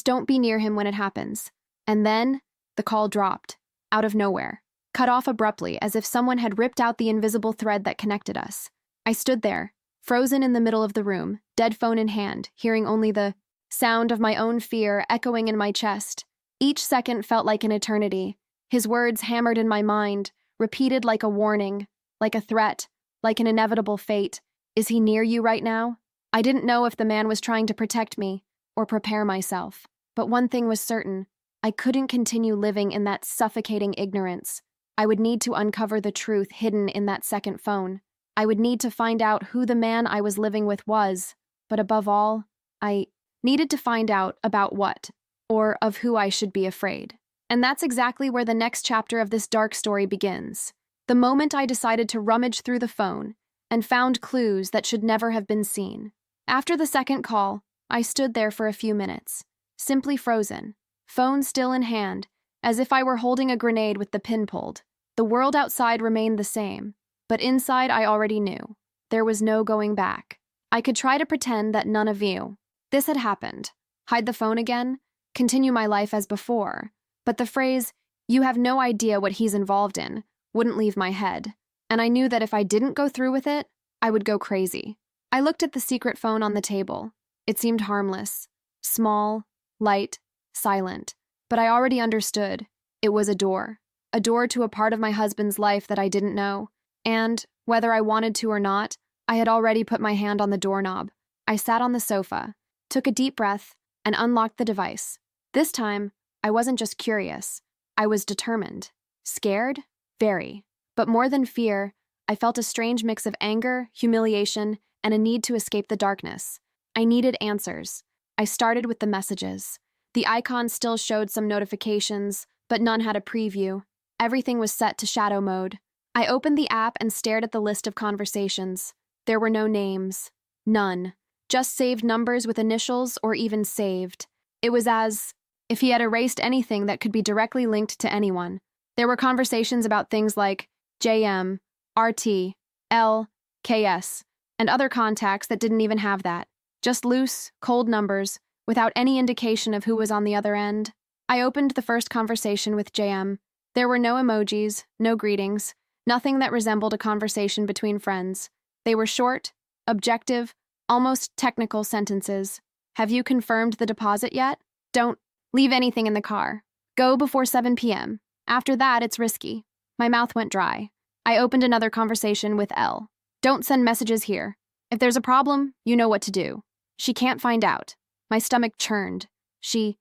don't be near him when it happens." And then, the call dropped, out of nowhere, cut off abruptly as if someone had ripped out the invisible thread that connected us. I stood there, frozen in the middle of the room, dead phone in hand, hearing only the sound of my own fear echoing in my chest. Each second felt like an eternity. His words hammered in my mind, repeated like a warning, like a threat, like an inevitable fate. "Is he near you right now?" I didn't know if the man was trying to protect me or prepare myself. But one thing was certain. I couldn't continue living in that suffocating ignorance. I would need to uncover the truth hidden in that second phone. I would need to find out who the man I was living with was. But above all, I needed to find out about what, or of who I should be afraid. And that's exactly where the next chapter of this dark story begins. The moment I decided to rummage through the phone and found clues that should never have been seen. After the second call, I stood there for a few minutes, simply frozen, phone still in hand, as if I were holding a grenade with the pin pulled. The world outside remained the same, but inside I already knew. There was no going back. I could try to pretend that none of this had happened, hide the phone again, continue my life as before, but the phrase, "You have no idea what he's involved in," wouldn't leave my head, and I knew that if I didn't go through with it, I would go crazy. I looked at the secret phone on the table. It seemed harmless, small, light, silent, but I already understood. It was a door to a part of my husband's life that I didn't know, and, whether I wanted to or not, I had already put my hand on the doorknob. I sat on the sofa, took a deep breath, and unlocked the device. This time, I wasn't just curious. I was determined. Scared? Very. But more than fear, I felt a strange mix of anger, humiliation, and a need to escape the darkness. I needed answers. I started with the messages. The icon still showed some notifications, but none had a preview. Everything was set to shadow mode. I opened the app and stared at the list of conversations. There were no names. None. Just saved numbers with initials or even saved. It was as if he had erased anything that could be directly linked to anyone. There were conversations about things like JM, RT, L, KS, and other contacts that didn't even have that. Just loose, cold numbers, without any indication of who was on the other end. I opened the first conversation with JM. There were no emojis, no greetings, nothing that resembled a conversation between friends. They were short, objective, almost technical sentences. "Have you confirmed the deposit yet? Don't leave anything in the car. Go before 7 p.m. After that, it's risky." My mouth went dry. I opened another conversation with L. "Don't send messages here. If there's a problem, you know what to do. She can't find out." My stomach churned. She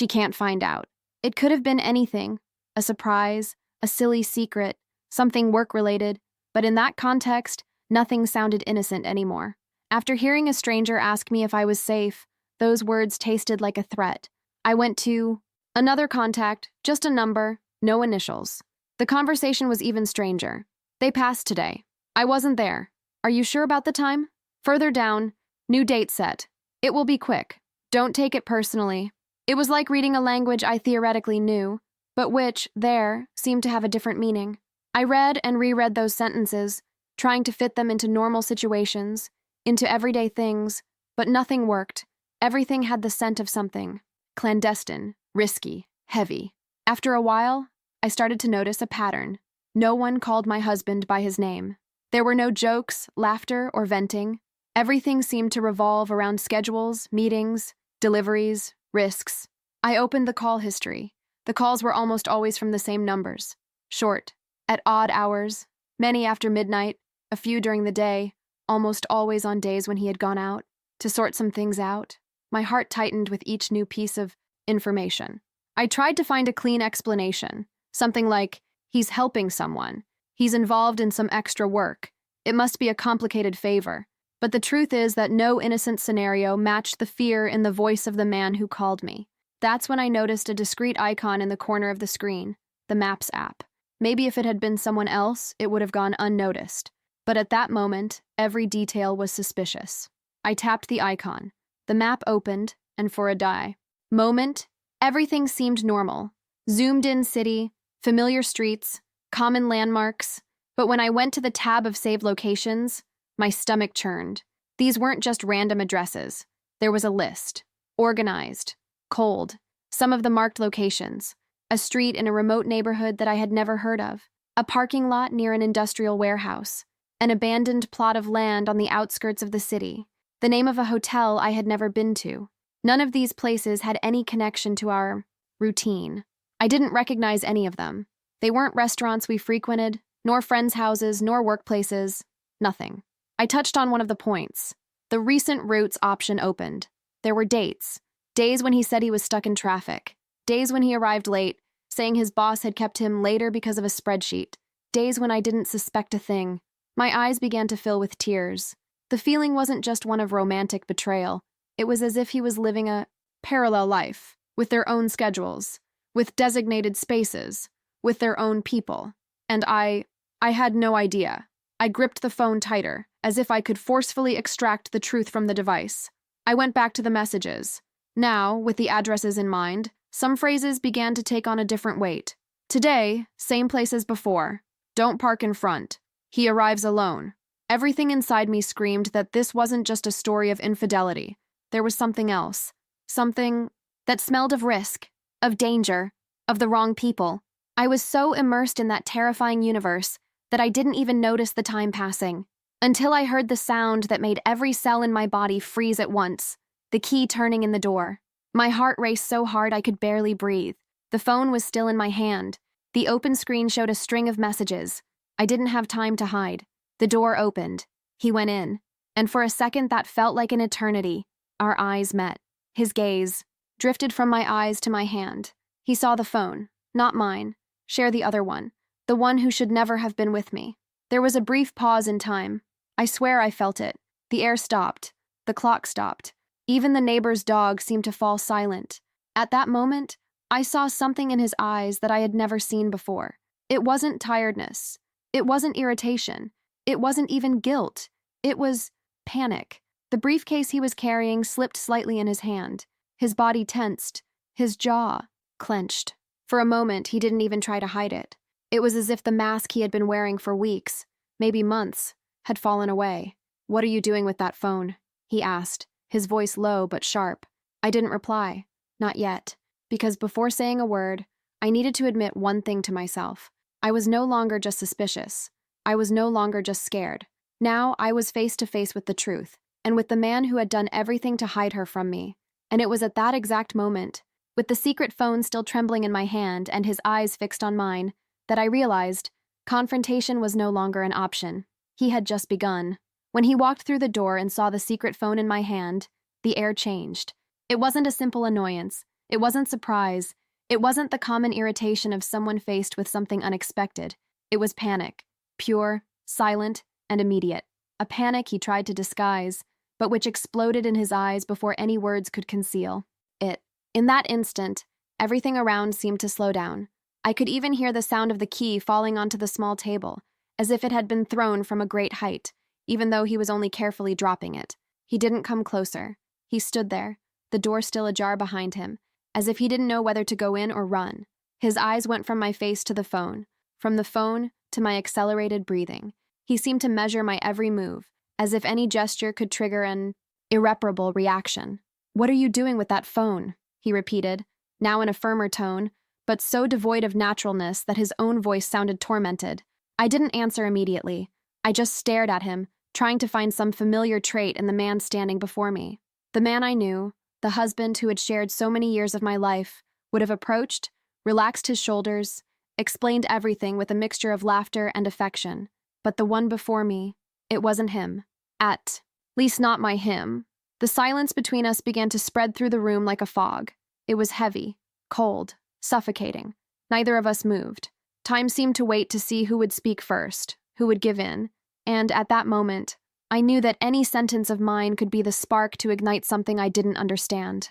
can't find out. It could have been anything. A surprise, a silly secret, something work-related, but in that context, nothing sounded innocent anymore. After hearing a stranger ask me if I was safe, those words tasted like a threat. I went to another contact, just a number, no initials. The conversation was even stranger. "They passed today. I wasn't there. Are you sure about the time?" Further down, "New date set. It will be quick. Don't take it personally." It was like reading a language I theoretically knew, but which, there, seemed to have a different meaning. I read and reread those sentences, trying to fit them into normal situations, into everyday things, but nothing worked. Everything had the scent of something. Clandestine, risky, heavy. After a while, I I started to notice a pattern. No one called my husband by his name. There were no jokes, laughter, or venting. Everything seemed to revolve around schedules, meetings, deliveries, risks. I opened the call history. The calls were almost always from the same numbers. Short, at odd hours, many after midnight, a few during the day, almost always on days when he had gone out. To sort some things out, my heart tightened with each new piece of information. I tried to find a clean explanation, something like, he's helping someone, he's involved in some extra work, it must be a complicated favor. But the truth is that no innocent scenario matched the fear in the voice of the man who called me. That's when I noticed a discrete icon in the corner of the screen, the Maps app. Maybe if it had been someone else, it would have gone unnoticed. But at that moment, every detail was suspicious. I tapped the icon. The map opened, and for a moment, everything seemed normal. Zoomed-in city, familiar streets, common landmarks. But when I went to the tab of saved locations, my stomach churned. These weren't just random addresses. There was a list. Organized. Cold. Some of the marked locations. A street in a remote neighborhood that I had never heard of. A parking lot near an industrial warehouse. An abandoned plot of land on the outskirts of the city. The name of a hotel I had never been to. None of these places had any connection to our routine. I didn't recognize any of them. They weren't restaurants we frequented, nor friends' houses, nor workplaces. Nothing. I touched on one of the points. The recent routes option opened. There were dates. Days when he said he was stuck in traffic. Days when he arrived late, saying his boss had kept him later because of a spreadsheet. Days when I didn't suspect a thing. My eyes began to fill with tears. The feeling wasn't just one of romantic betrayal. It was as if he was living a parallel life, with their own schedules, with designated spaces, with their own people. And I had no idea. I gripped the phone tighter, as if I could forcefully extract the truth from the device. I went back to the messages. Now, with the addresses in mind, some phrases began to take on a different weight. Today, same place as before. Don't park in front. He arrives alone. Everything inside me screamed that this wasn't just a story of infidelity. There was something else. Something that smelled of risk, of danger, of the wrong people. I was so immersed in that terrifying universe that I didn't even notice the time passing. Until I heard the sound that made every cell in my body freeze at once. The key turning in the door. My heart raced so hard I could barely breathe. The phone was still in my hand. The open screen showed a string of messages. I didn't have time to hide. The door opened. He went in. And for a second that felt like an eternity. Our eyes met. His gaze drifted from my eyes to my hand. He saw the phone, not mine. Share the other one. The one who should never have been with me. There was a brief pause in time. I swear I felt it. The air stopped. The clock stopped. Even the neighbor's dog seemed to fall silent. At that moment, I saw something in his eyes that I had never seen before. It wasn't tiredness. It wasn't irritation. It wasn't even guilt. It was panic. The briefcase he was carrying slipped slightly in his hand. His body tensed. His jaw clenched. For a moment, he didn't even try to hide it. It was as if the mask he had been wearing for weeks, maybe months, had fallen away. "What are you doing with that phone?" he asked, his voice low but sharp. I didn't reply. Not yet. Because before saying a word, I needed to admit one thing to myself. I was no longer just suspicious. I was no longer just scared. Now I was face to face with the truth, and with the man who had done everything to hide her from me. And it was at that exact moment, with the secret phone still trembling in my hand and his eyes fixed on mine, that I realized confrontation was no longer an option. He had just begun. When he walked through the door and saw the secret phone in my hand, the air changed. It wasn't a simple annoyance. It wasn't surprise. It wasn't the common irritation of someone faced with something unexpected. It was panic. Pure, silent, and immediate. A panic he tried to disguise, but which exploded in his eyes before any words could conceal it. In that instant, everything around seemed to slow down. I could even hear the sound of the key falling onto the small table, as if it had been thrown from a great height, even though he was only carefully dropping it. He didn't come closer. He stood there, the door still ajar behind him, as if he didn't know whether to go in or run. His eyes went from my face to the phone, from the phone to my accelerated breathing. He seemed to measure my every move, as if any gesture could trigger an irreparable reaction. "What are you doing with that phone?" he repeated, now in a firmer tone, but so devoid of naturalness that his own voice sounded tormented. I didn't answer immediately. I just stared at him, trying to find some familiar trait in the man standing before me. The man I knew, the husband who had shared so many years of my life, would have approached, relaxed his shoulders, explained everything with a mixture of laughter and affection. But the one before me, it wasn't him. At least not my him. The silence between us began to spread through the room like a fog. It was heavy, cold, suffocating. Neither of us moved. Time seemed to wait to see who would speak first, who would give in, and at that moment, I knew that any sentence of mine could be the spark to ignite something I didn't understand.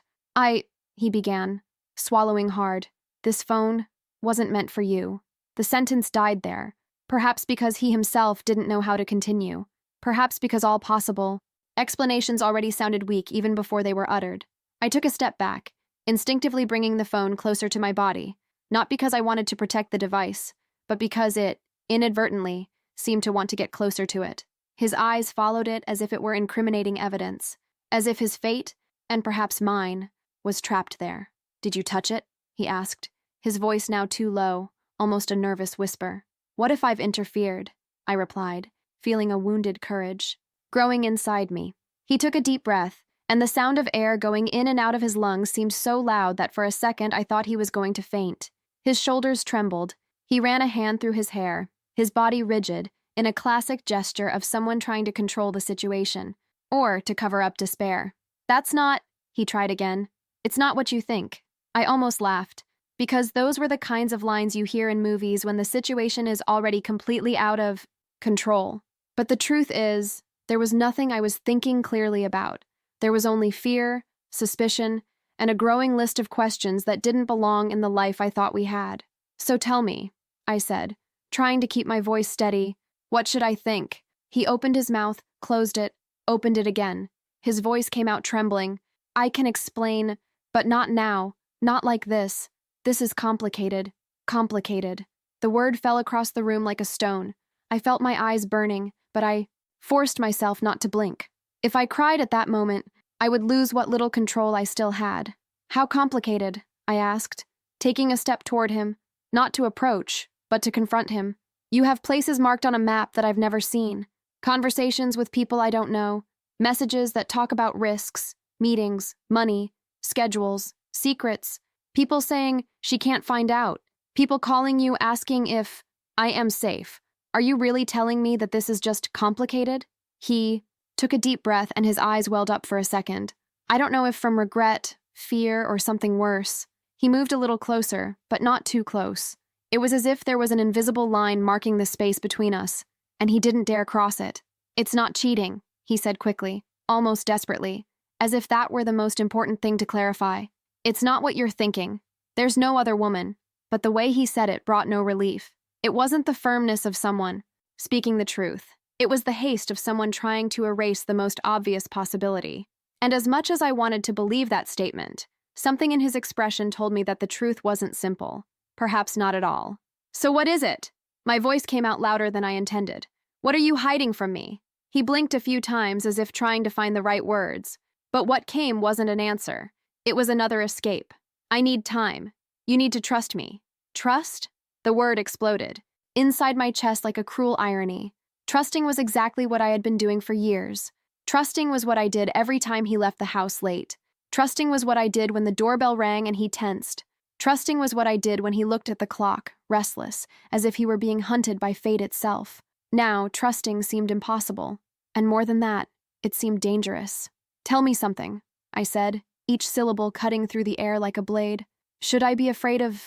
He began, swallowing hard. This phone wasn't meant for you. The sentence died there, perhaps because he himself didn't know how to continue, perhaps because all possible explanations already sounded weak even before they were uttered. I took a step back, instinctively bringing the phone closer to my body, not because I wanted to protect the device, but because it, inadvertently, seemed to want to get closer to it. His eyes followed it as if it were incriminating evidence, as if his fate, and perhaps mine, was trapped there. "Did you touch it?" he asked, his voice now too low, almost a nervous whisper. "What if I've interfered?" I replied, feeling a wounded courage growing inside me. He took a deep breath, and the sound of air going in and out of his lungs seemed so loud that for a second I thought he was going to faint. His shoulders trembled. He ran a hand through his hair, his body rigid, in a classic gesture of someone trying to control the situation, or to cover up despair. "That's not," he tried again. "It's not what you think." I almost laughed, because those were the kinds of lines you hear in movies when the situation is already completely out of control. But the truth is, there was nothing I was thinking clearly about. There was only fear, suspicion, and a growing list of questions that didn't belong in the life I thought we had. "So tell me," I said, trying to keep my voice steady, "what should I think?" He opened his mouth, closed it, opened it again. His voice came out trembling. "I can explain, but not now, not like this. This is complicated, complicated." The word fell across the room like a stone. I felt my eyes burning, but I forced myself not to blink. If I cried at that moment, I would lose what little control I still had. "How complicated?" I asked, taking a step toward him, not to approach, but to confront him. "You have places marked on a map that I've never seen, conversations with people I don't know, messages that talk about risks, meetings, money, schedules, secrets, people saying she can't find out, people calling you asking if I am safe. Are you really telling me that this is just complicated?" He took a deep breath and his eyes welled up for a second. I don't know if from regret, fear, or something worse. He moved a little closer, but not too close. It was as if there was an invisible line marking the space between us, and he didn't dare cross it. "It's not cheating," he said quickly, almost desperately, as if that were the most important thing to clarify. "It's not what you're thinking. There's no other woman." But the way he said it brought no relief. It wasn't the firmness of someone speaking the truth. It was the haste of someone trying to erase the most obvious possibility. And as much as I wanted to believe that statement, something in his expression told me that the truth wasn't simple. Perhaps not at all. "So what is it?" My voice came out louder than I intended. "What are you hiding from me?" He blinked a few times as if trying to find the right words. But what came wasn't an answer. It was another escape. "I need time. You need to trust me." Trust? The word exploded, inside my chest like a cruel irony. Trusting was exactly what I had been doing for years. Trusting was what I did every time he left the house late. Trusting was what I did when the doorbell rang and he tensed. Trusting was what I did when he looked at the clock, restless, as if he were being hunted by fate itself. Now, trusting seemed impossible. And more than that, it seemed dangerous. "Tell me something," I said, each syllable cutting through the air like a blade. "Should I be afraid of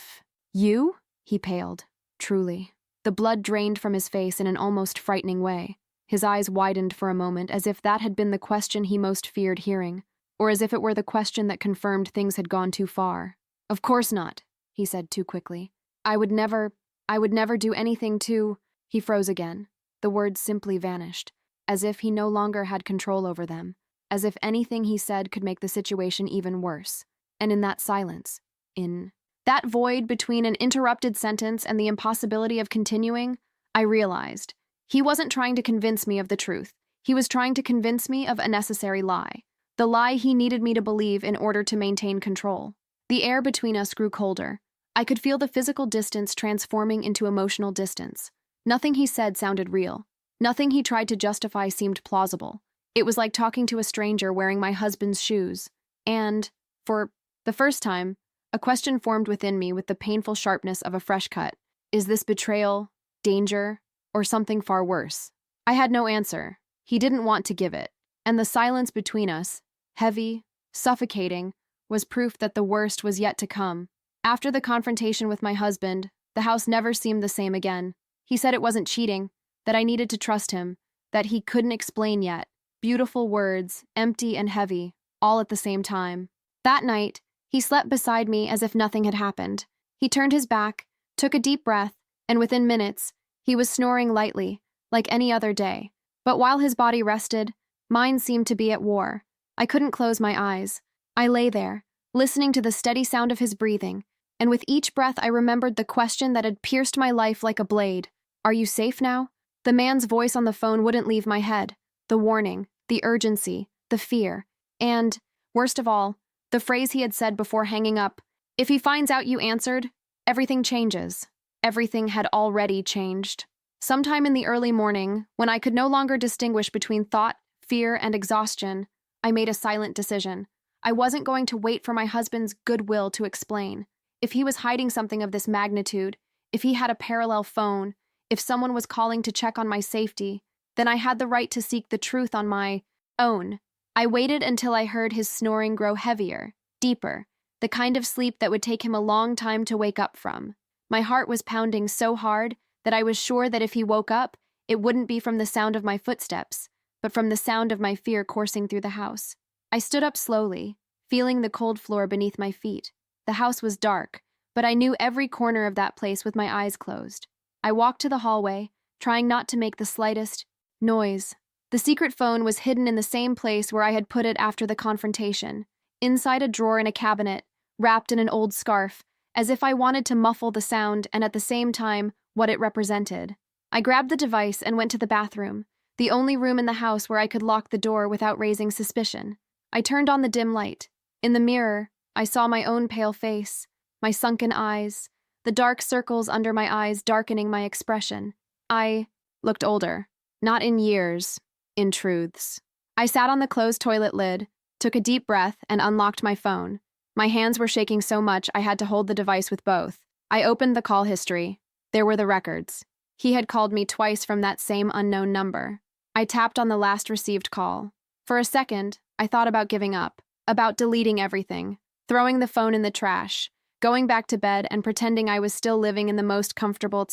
you?" He paled. Truly. The blood drained from his face in an almost frightening way. His eyes widened for a moment, as if that had been the question he most feared hearing, or as if it were the question that confirmed things had gone too far. "Of course not," he said too quickly. I would never do anything to—" He froze again. The words simply vanished, as if he no longer had control over them, as if anything he said could make the situation even worse. And in that silence, in that void between an interrupted sentence and the impossibility of continuing, I realized he wasn't trying to convince me of the truth. He was trying to convince me of a necessary lie, the lie he needed me to believe in order to maintain control. The air between us grew colder. I could feel the physical distance transforming into emotional distance. Nothing he said sounded real. Nothing he tried to justify seemed plausible. It was like talking to a stranger wearing my husband's shoes. And, for the first time, a question formed within me with the painful sharpness of a fresh cut. Is this betrayal, danger, or something far worse? I had no answer. He didn't want to give it. And the silence between us, heavy, suffocating, was proof that the worst was yet to come. After the confrontation with my husband, the house never seemed the same again. He said it wasn't cheating, that I needed to trust him, that he couldn't explain yet. Beautiful words, empty and heavy, all at the same time. That night, he slept beside me as if nothing had happened. He turned his back, took a deep breath, and within minutes, he was snoring lightly, like any other day. But while his body rested, mine seemed to be at war. I couldn't close my eyes. I lay there, listening to the steady sound of his breathing, and with each breath I remembered the question that had pierced my life like a blade. Are you safe now? The man's voice on the phone wouldn't leave my head. The warning, the urgency, the fear, and, worst of all, the phrase he had said before hanging up, if he finds out you answered, everything changes. Everything had already changed. Sometime in the early morning, when I could no longer distinguish between thought, fear, and exhaustion, I made a silent decision. I wasn't going to wait for my husband's goodwill to explain. If he was hiding something of this magnitude, if he had a parallel phone, if someone was calling to check on my safety, then I had the right to seek the truth on my own. I waited until I heard his snoring grow heavier, deeper, the kind of sleep that would take him a long time to wake up from. My heart was pounding so hard that I was sure that if he woke up, it wouldn't be from the sound of my footsteps, but from the sound of my fear coursing through the house. I stood up slowly, feeling the cold floor beneath my feet. The house was dark, but I knew every corner of that place with my eyes closed. I walked to the hallway, trying not to make the slightest noise. The secret phone was hidden in the same place where I had put it after the confrontation, inside a drawer in a cabinet, wrapped in an old scarf, as if I wanted to muffle the sound and at the same time what it represented. I grabbed the device and went to the bathroom, the only room in the house where I could lock the door without raising suspicion. I turned on the dim light. In the mirror, I saw my own pale face, my sunken eyes, the dark circles under my eyes darkening my expression. I looked older, not in years, in truths. I sat on the closed toilet lid, took a deep breath, and unlocked my phone. My hands were shaking so much I had to hold the device with both. I opened the call history. There were the records. He had called me twice from that same unknown number. I tapped on the last received call. For a second, I thought about giving up, about deleting everything, throwing the phone in the trash, going back to bed and pretending I was still living in the most comfortable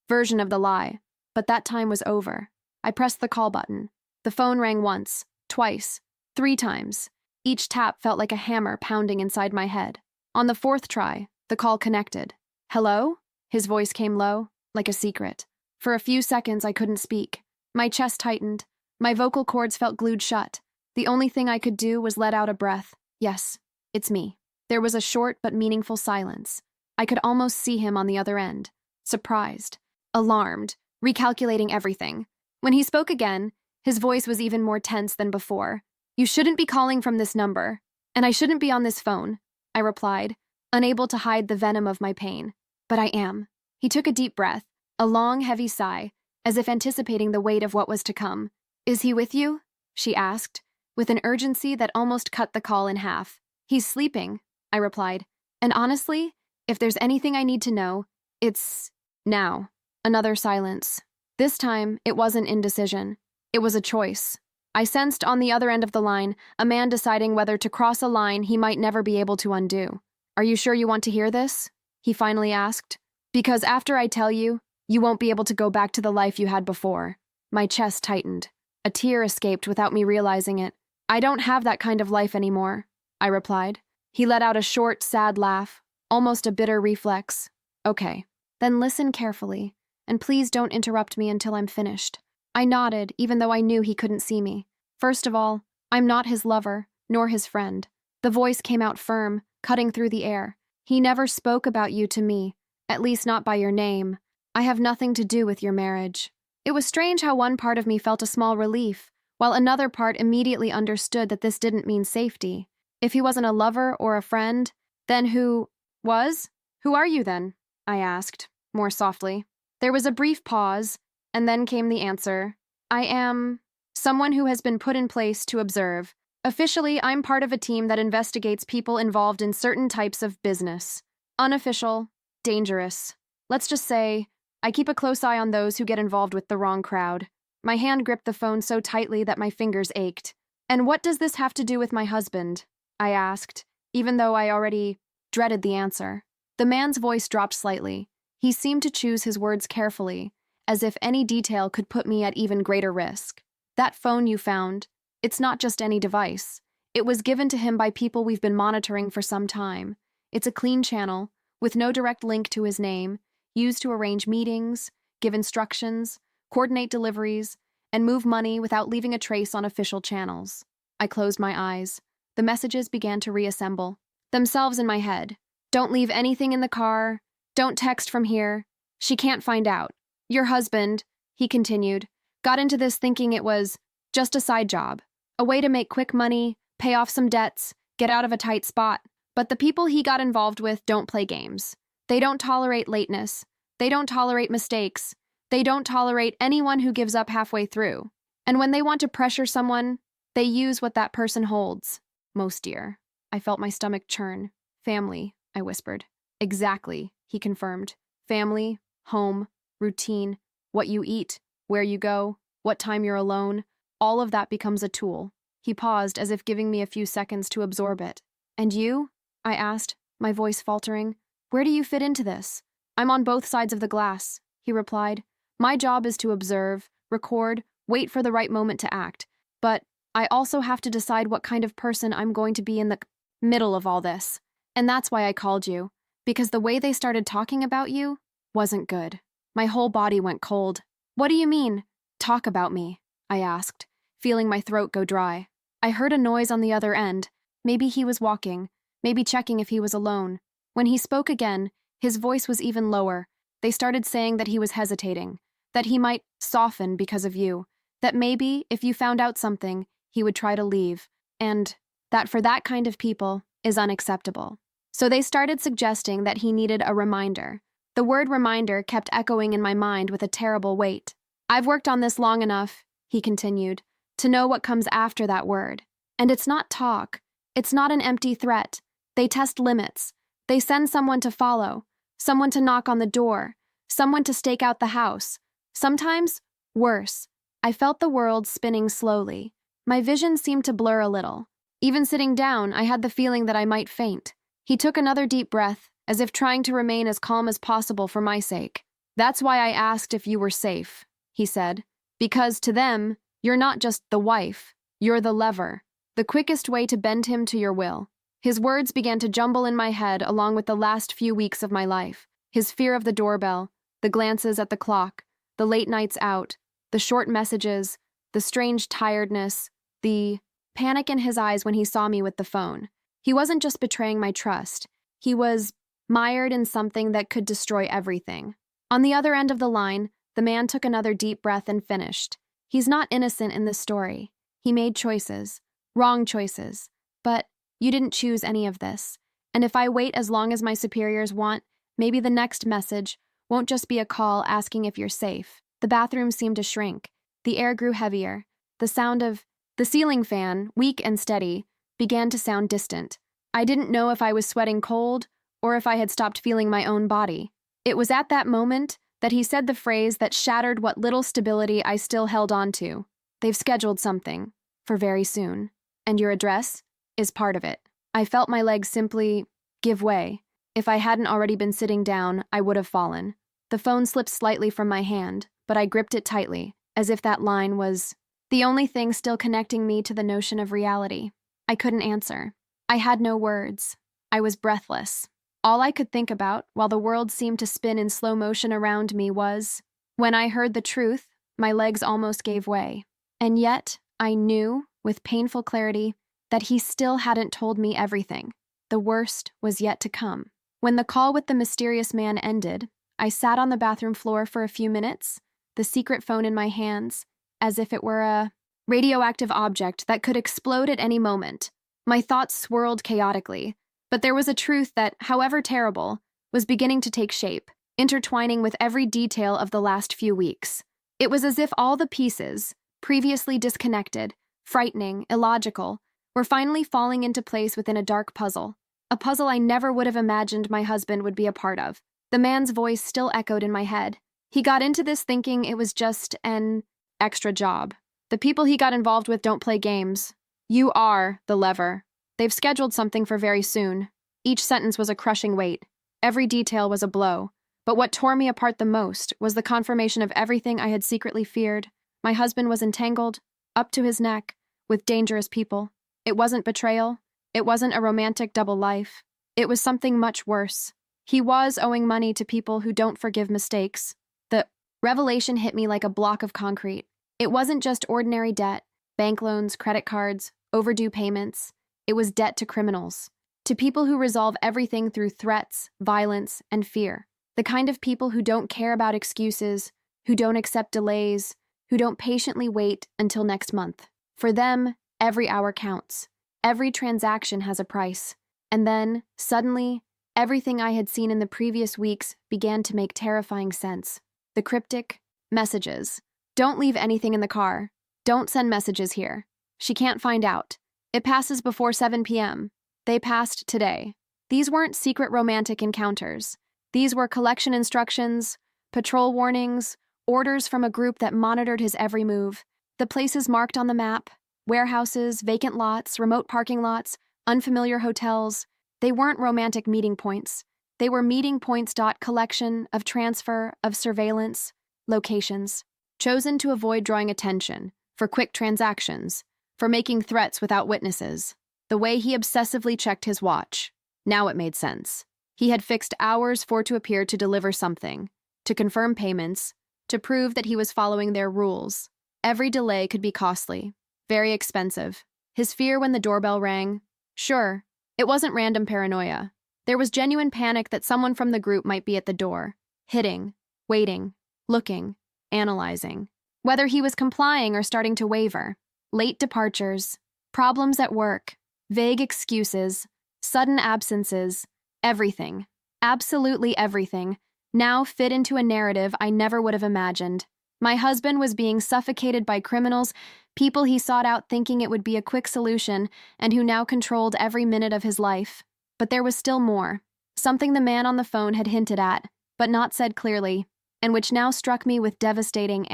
version of the lie. But that time was over. I pressed the call button. The phone rang once, twice, 3 times. Each tap felt like a hammer pounding inside my head. On the 4th try, the call connected. Hello? His voice came low, like a secret. For a few seconds, I couldn't speak. My chest tightened. My vocal cords felt glued shut. The only thing I could do was let out a breath. Yes, it's me. There was a short but meaningful silence. I could almost see him on the other end. Surprised. Alarmed. Recalculating everything. When he spoke again, his voice was even more tense than before. You shouldn't be calling from this number, and I shouldn't be on this phone, I replied, unable to hide the venom of my pain. But I am. He took a deep breath, a long, heavy sigh, as if anticipating the weight of what was to come. Is he with you? She asked, with an urgency that almost cut the call in half. He's sleeping, I replied. And honestly, if there's anything I need to know, it's now. Another silence. This time, it wasn't indecision. It was a choice. I sensed on the other end of the line a man deciding whether to cross a line he might never be able to undo. Are you sure you want to hear this? He finally asked. Because after I tell you, you won't be able to go back to the life you had before. My chest tightened. A tear escaped without me realizing it. I don't have that kind of life anymore, I replied. He let out a short, sad laugh, almost a bitter reflex. Okay, then listen carefully, and please don't interrupt me until I'm finished. I nodded, even though I knew he couldn't see me. First of all, I'm not his lover, nor his friend. The voice came out firm, cutting through the air. He never spoke about you to me, at least not by your name. I have nothing to do with your marriage. It was strange how one part of me felt a small relief, while another part immediately understood that this didn't mean safety. If he wasn't a lover or a friend, then who was? Who are you then? I asked, more softly. There was a brief pause, and then came the answer. I am someone who has been put in place to observe. Officially, I'm part of a team that investigates people involved in certain types of business. Unofficial, dangerous. Let's just say, I keep a close eye on those who get involved with the wrong crowd. My hand gripped the phone so tightly that my fingers ached. And what does this have to do with my husband? I asked, even though I already dreaded the answer. The man's voice dropped slightly. He seemed to choose his words carefully, as if any detail could put me at even greater risk. That phone you found, it's not just any device. It was given to him by people we've been monitoring for some time. It's a clean channel, with no direct link to his name, used to arrange meetings, give instructions, coordinate deliveries, and move money without leaving a trace on official channels. I closed my eyes. The messages began to reassemble themselves in my head. Don't leave anything in the car. Don't text from here. She can't find out. Your husband, he continued, got into this thinking it was just a side job, a way to make quick money, pay off some debts, get out of a tight spot. But the people he got involved with don't play games. They don't tolerate lateness. They don't tolerate mistakes. They don't tolerate anyone who gives up halfway through. And when they want to pressure someone, they use what that person holds most dear. I felt my stomach churn. Family, I whispered. Exactly, he confirmed. Family, home, routine, what you eat, where you go, what time you're alone, all of that becomes a tool. He paused as if giving me a few seconds to absorb it. And you? I asked, my voice faltering. Where do you fit into this? I'm on both sides of the glass, he replied. My job is to observe, record, wait for the right moment to act. But I also have to decide what kind of person I'm going to be in the middle of all this. And that's why I called you. Because the way they started talking about you wasn't good. My whole body went cold. What do you mean? Talk about me, I asked, feeling my throat go dry. I heard a noise on the other end. Maybe he was walking, maybe checking if he was alone. When he spoke again, his voice was even lower. They started saying that he was hesitating, that he might soften because of you, that maybe, if you found out something, he would try to leave, and that for that kind of people is unacceptable. So they started suggesting that he needed a reminder. The word reminder kept echoing in my mind with a terrible weight. I've worked on this long enough, he continued, to know what comes after that word. And it's not talk. It's not an empty threat. They test limits. They send someone to follow, someone to knock on the door, someone to stake out the house. Sometimes, worse. I felt the world spinning slowly. My vision seemed to blur a little. Even sitting down, I had the feeling that I might faint. He took another deep breath, as if trying to remain as calm as possible for my sake. That's why I asked if you were safe, he said. Because to them, you're not just the wife, you're the lever, the quickest way to bend him to your will. His words began to jumble in my head along with the last few weeks of my life. His fear of the doorbell, the glances at the clock, the late nights out, the short messages, the strange tiredness, the panic in his eyes when he saw me with the phone. He wasn't just betraying my trust. He was mired in something that could destroy everything. On the other end of the line, the man took another deep breath and finished. He's not innocent in this story. He made choices, wrong choices. But you didn't choose any of this. And if I wait as long as my superiors want, maybe the next message won't just be a call asking if you're safe. The bathroom seemed to shrink. The air grew heavier. The sound of the ceiling fan, weak and steady, began to sound distant. I didn't know if I was sweating cold or if I had stopped feeling my own body. It was at that moment that he said the phrase that shattered what little stability I still held on to. They've scheduled something for very soon, and your address is part of it. I felt my legs simply give way. If I hadn't already been sitting down, I would have fallen. The phone slipped slightly from my hand, but I gripped it tightly, as if that line was the only thing still connecting me to the notion of reality. I couldn't answer. I had no words. I was breathless. All I could think about, while the world seemed to spin in slow motion around me, was, when I heard the truth, my legs almost gave way. And yet, I knew, with painful clarity, that he still hadn't told me everything. The worst was yet to come. When the call with the mysterious man ended, I sat on the bathroom floor for a few minutes, the secret phone in my hands, as if it were a radioactive object that could explode at any moment. My thoughts swirled chaotically, but there was a truth that, however terrible, was beginning to take shape, intertwining with every detail of the last few weeks. It was as if all the pieces, previously disconnected, frightening, illogical, were finally falling into place within a dark puzzle. A puzzle I never would have imagined my husband would be a part of. The man's voice still echoed in my head. He got into this thinking it was just an extra job. The people he got involved with don't play games. You are the lever. They've scheduled something for very soon. Each sentence was a crushing weight. Every detail was a blow. But what tore me apart the most was the confirmation of everything I had secretly feared. My husband was entangled, up to his neck, with dangerous people. It wasn't betrayal. It wasn't a romantic double life. It was something much worse. He was owing money to people who don't forgive mistakes. The revelation hit me like a block of concrete. It wasn't just ordinary debt, bank loans, credit cards, overdue payments. It was debt to criminals, to people who resolve everything through threats, violence, and fear. The kind of people who don't care about excuses, who don't accept delays, who don't patiently wait until next month. For them, every hour counts. Every transaction has a price. And then, suddenly, everything I had seen in the previous weeks began to make terrifying sense. The cryptic messages. Don't leave anything in the car. Don't send messages here. She can't find out. It passes before 7 p.m. They passed today. These weren't secret romantic encounters. These were collection instructions, patrol warnings, orders from a group that monitored his every move. The places marked on the map, warehouses, vacant lots, remote parking lots, unfamiliar hotels, they weren't romantic meeting points. They were meeting points. Collection of transfer, of surveillance, locations, chosen to avoid drawing attention, for quick transactions, for making threats without witnesses. The way he obsessively checked his watch. Now it made sense. He had fixed hours for to appear to deliver something, to confirm payments, to prove that he was following their rules. Every delay could be costly, very expensive. His fear when the doorbell rang, sure, it wasn't random paranoia. There was genuine panic that someone from the group might be at the door, hitting, waiting, looking, analyzing. Whether he was complying or starting to waver. Late departures, problems at work, vague excuses, sudden absences, everything, absolutely everything, now fit into a narrative I never would have imagined. My husband was being suffocated by criminals, people he sought out thinking it would be a quick solution, and who now controlled every minute of his life. But there was still more, something the man on the phone had hinted at, but not said clearly, and which now struck me with devastating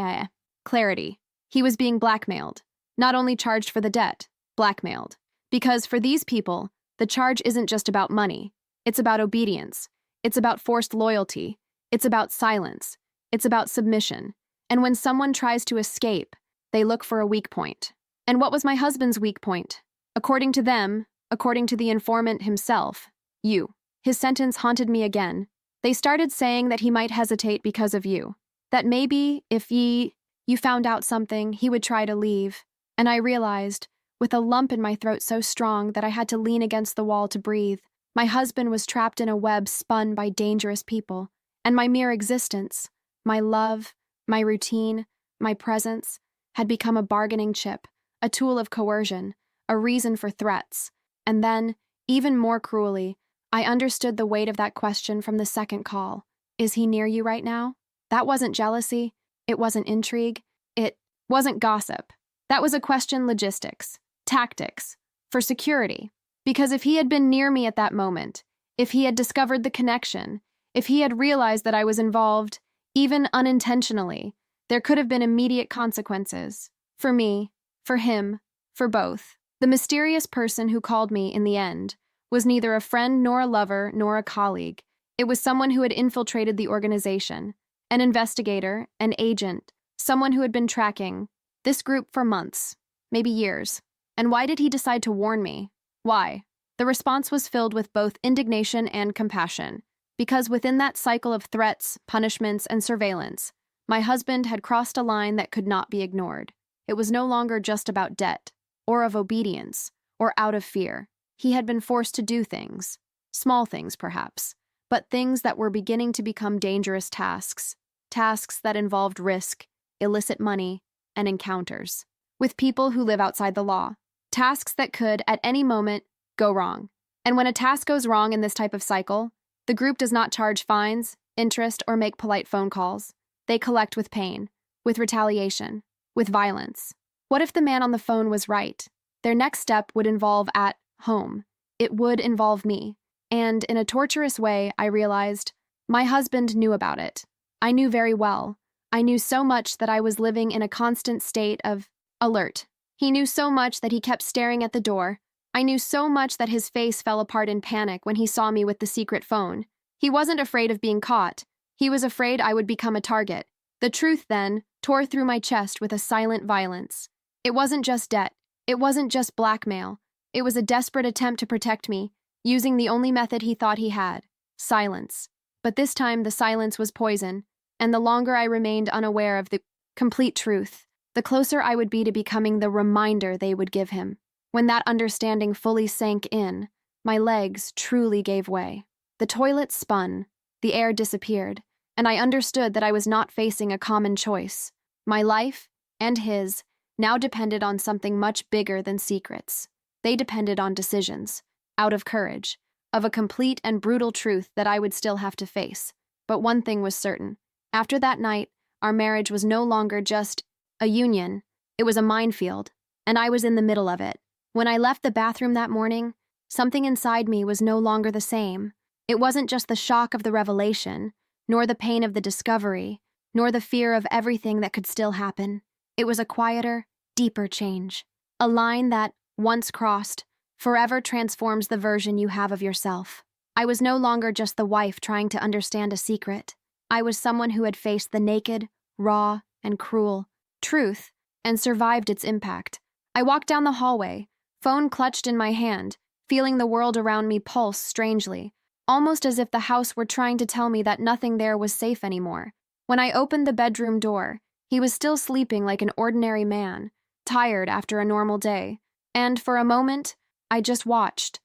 clarity. He was being blackmailed, not only charged for the debt, blackmailed. Because for these people, the charge isn't just about money. It's about obedience. It's about forced loyalty. It's about silence. It's about submission. And when someone tries to escape, they look for a weak point. And what was my husband's weak point? According to them, according to the informant himself, you. His sentence haunted me again. They started saying that he might hesitate because of you. That maybe, if you found out something, he would try to leave. And I realized, with a lump in my throat so strong that I had to lean against the wall to breathe, my husband was trapped in a web spun by dangerous people. And my mere existence, my love, my routine, my presence, had become a bargaining chip, a tool of coercion, a reason for threats. And then, even more cruelly, I understood the weight of that question from the second call. Is he near you right now? That wasn't jealousy. It wasn't intrigue. It wasn't gossip. That was a question logistics, tactics, for security. Because if he had been near me at that moment, if he had discovered the connection, if he had realized that I was involved, even unintentionally, there could have been immediate consequences. For me, for him, for both. The mysterious person who called me in the end was neither a friend nor a lover nor a colleague. It was someone who had infiltrated the organization, an investigator, an agent, someone who had been tracking this group for months, maybe years. And why did he decide to warn me? Why? The response was filled with both indignation and compassion, because within that cycle of threats, punishments, and surveillance, my husband had crossed a line that could not be ignored. It was no longer just about debt, or of obedience, or out of fear. He had been forced to do things, small things perhaps, but things that were beginning to become dangerous tasks, tasks that involved risk, illicit money, and encounters with people who live outside the law, tasks that could, at any moment, go wrong. And when a task goes wrong in this type of cycle, The group does not charge fines, interest, or make polite phone calls. They collect with pain, with retaliation, with violence. What if the man on the phone was right? Their next step would involve at home. It would involve me. And in a torturous way, I realized my husband knew about it. I knew very well. I knew so much that I was living in a constant state of alert. He knew so much that he kept staring at the door. I knew so much that his face fell apart in panic when he saw me with the secret phone. He wasn't afraid of being caught. He was afraid I would become a target. The truth, then, tore through my chest with a silent violence. It wasn't just debt. It wasn't just blackmail. It was a desperate attempt to protect me, using the only method he thought he had: silence. But this time the silence was poison, and the longer I remained unaware of the complete truth, the closer I would be to becoming the reminder they would give him. When that understanding fully sank in, my legs truly gave way. The toilet spun, the air disappeared, and I understood that I was not facing a common choice. My life, and his, now depended on something much bigger than secrets. They depended on decisions, out of courage, of a complete and brutal truth that I would still have to face. But one thing was certain. After that night, our marriage was no longer just a union. It was a minefield, and I was in the middle of it. When I left the bathroom that morning, something inside me was no longer the same. It wasn't just the shock of the revelation, nor the pain of the discovery, nor the fear of everything that could still happen. It was a quieter, deeper change. A line that, once crossed, forever transforms the version you have of yourself. I was no longer just the wife trying to understand a secret. I was someone who had faced the naked, raw, and cruel truth and survived its impact. I walked down the hallway, phone clutched in my hand, feeling the world around me pulse strangely, almost as if the house were trying to tell me that nothing there was safe anymore. When I opened the bedroom door, he was still sleeping like an ordinary man, tired after a normal day. And for a moment, I just watched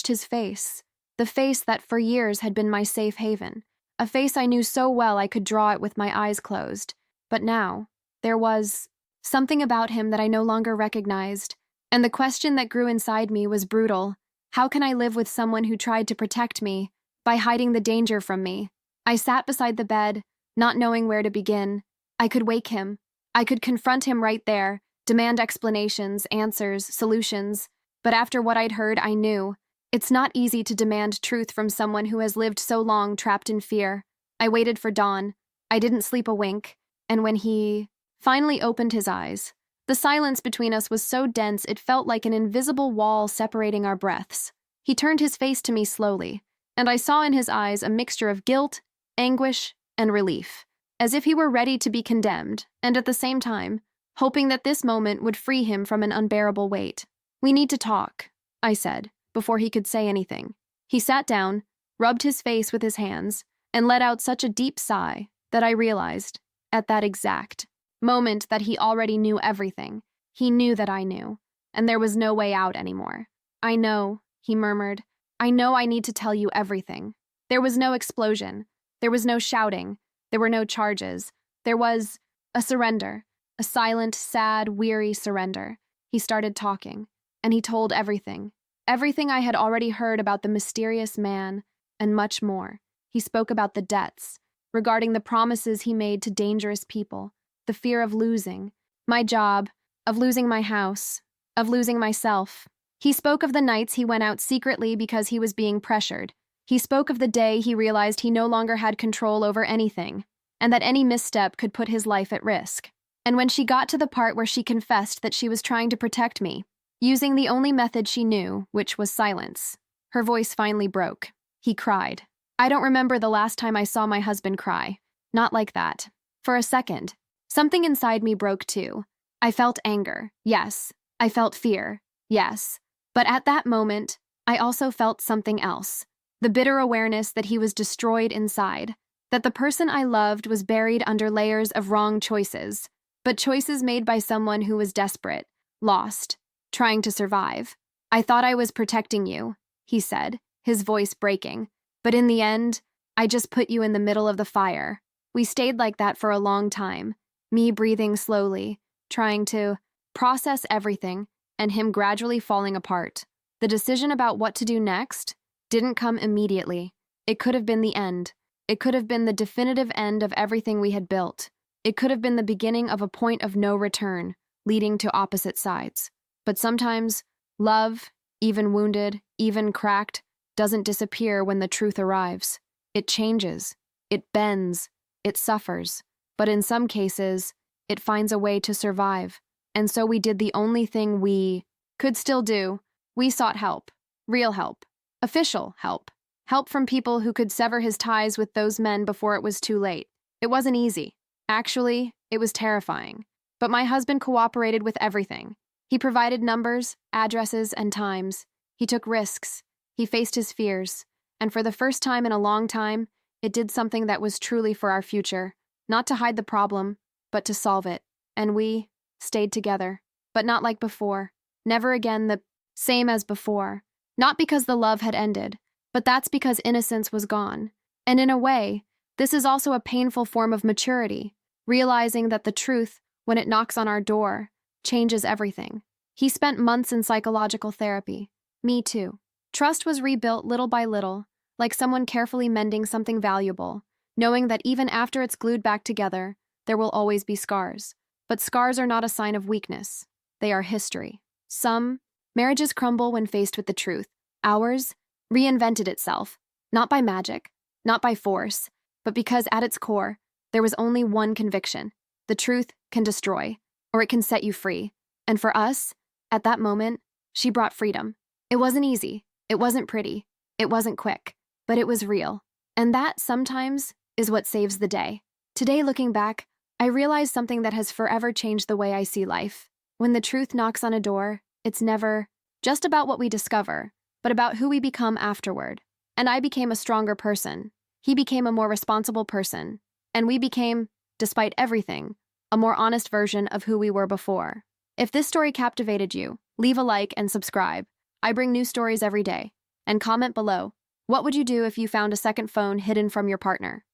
his face, the face that for years had been my safe haven, a face I knew so well I could draw it with my eyes closed. But now, there was something about him that I no longer recognized, and the question that grew inside me was brutal. How can I live with someone who tried to protect me by hiding the danger from me? I sat beside the bed, not knowing where to begin. I could wake him. I could confront him right there, demand explanations, answers, solutions. But after what I'd heard, I knew. It's not easy to demand truth from someone who has lived so long trapped in fear. I waited for dawn. I didn't sleep a wink. And when he finally opened his eyes, the silence between us was so dense it felt like an invisible wall separating our breaths. He turned his face to me slowly, and I saw in his eyes a mixture of guilt, anguish, and relief, as if he were ready to be condemned, and at the same time, hoping that this moment would free him from an unbearable weight. "We need to talk," I said, before he could say anything. He sat down, rubbed his face with his hands, and let out such a deep sigh that I realized, at that exact moment, that he already knew everything. He knew that I knew, and there was no way out anymore. "I know," he murmured. "I know I need to tell you everything." There was no explosion. There was no shouting. There were no charges. There was a surrender, a silent, sad, weary surrender. He started talking, and he told everything. Everything I had already heard about the mysterious man, and much more. He spoke about the debts, regarding the promises he made to dangerous people, the fear of losing my job, of losing my house, of losing myself. He spoke of the nights he went out secretly because he was being pressured. He spoke of the day he realized he no longer had control over anything, and that any misstep could put his life at risk. And when she got to the part where she confessed that she was trying to protect me, using the only method she knew, which was silence, her voice finally broke. He cried. I don't remember the last time I saw my husband cry. Not like that. For a second, something inside me broke too. I felt anger, yes. I felt fear, yes. But at that moment, I also felt something else. The bitter awareness that he was destroyed inside, that the person I loved was buried under layers of wrong choices, but choices made by someone who was desperate, lost, trying to survive. "I thought I was protecting you," he said, his voice breaking. "But in the end, I just put you in the middle of the fire." We stayed like that for a long time, me breathing slowly, trying to process everything, and him gradually falling apart. The decision about what to do next didn't come immediately. It could have been the end. It could have been the definitive end of everything we had built. It could have been the beginning of a point of no return, leading to opposite sides. But sometimes, love, even wounded, even cracked, doesn't disappear when the truth arrives. It changes. It bends. It suffers. But in some cases, it finds a way to survive. And so we did the only thing we could still do. We sought help. Real help. Official help. Help from people who could sever his ties with those men before it was too late. It wasn't easy. Actually, it was terrifying. But my husband cooperated with everything. He provided numbers, addresses, and times. He took risks. He faced his fears. And for the first time in a long time, it did something that was truly for our future. Not to hide the problem, but to solve it. And we stayed together. But not like before. Never again the same as before. Not because the love had ended, but that's because innocence was gone. And in a way, this is also a painful form of maturity, realizing that the truth, when it knocks on our door, changes everything. He spent months in psychological therapy. Me too. Trust was rebuilt little by little, like someone carefully mending something valuable, knowing that even after it's glued back together, there will always be scars. But scars are not a sign of weakness. They are history. Some marriages crumble when faced with the truth. Ours reinvented itself, not by magic, not by force, but because at its core, there was only one conviction. The truth can destroy, or it can set you free. And for us, at that moment, she brought freedom. It wasn't easy. It wasn't pretty. It wasn't quick. But it was real. And that, sometimes, is what saves the day. Today, looking back, I realized something that has forever changed the way I see life. When the truth knocks on a door, it's never just about what we discover, but about who we become afterward. And I became a stronger person. He became a more responsible person. And we became, despite everything, a more honest version of who we were before. If this story captivated you, leave a like and subscribe. I bring new stories every day. And comment below, what would you do if you found a second phone hidden from your partner?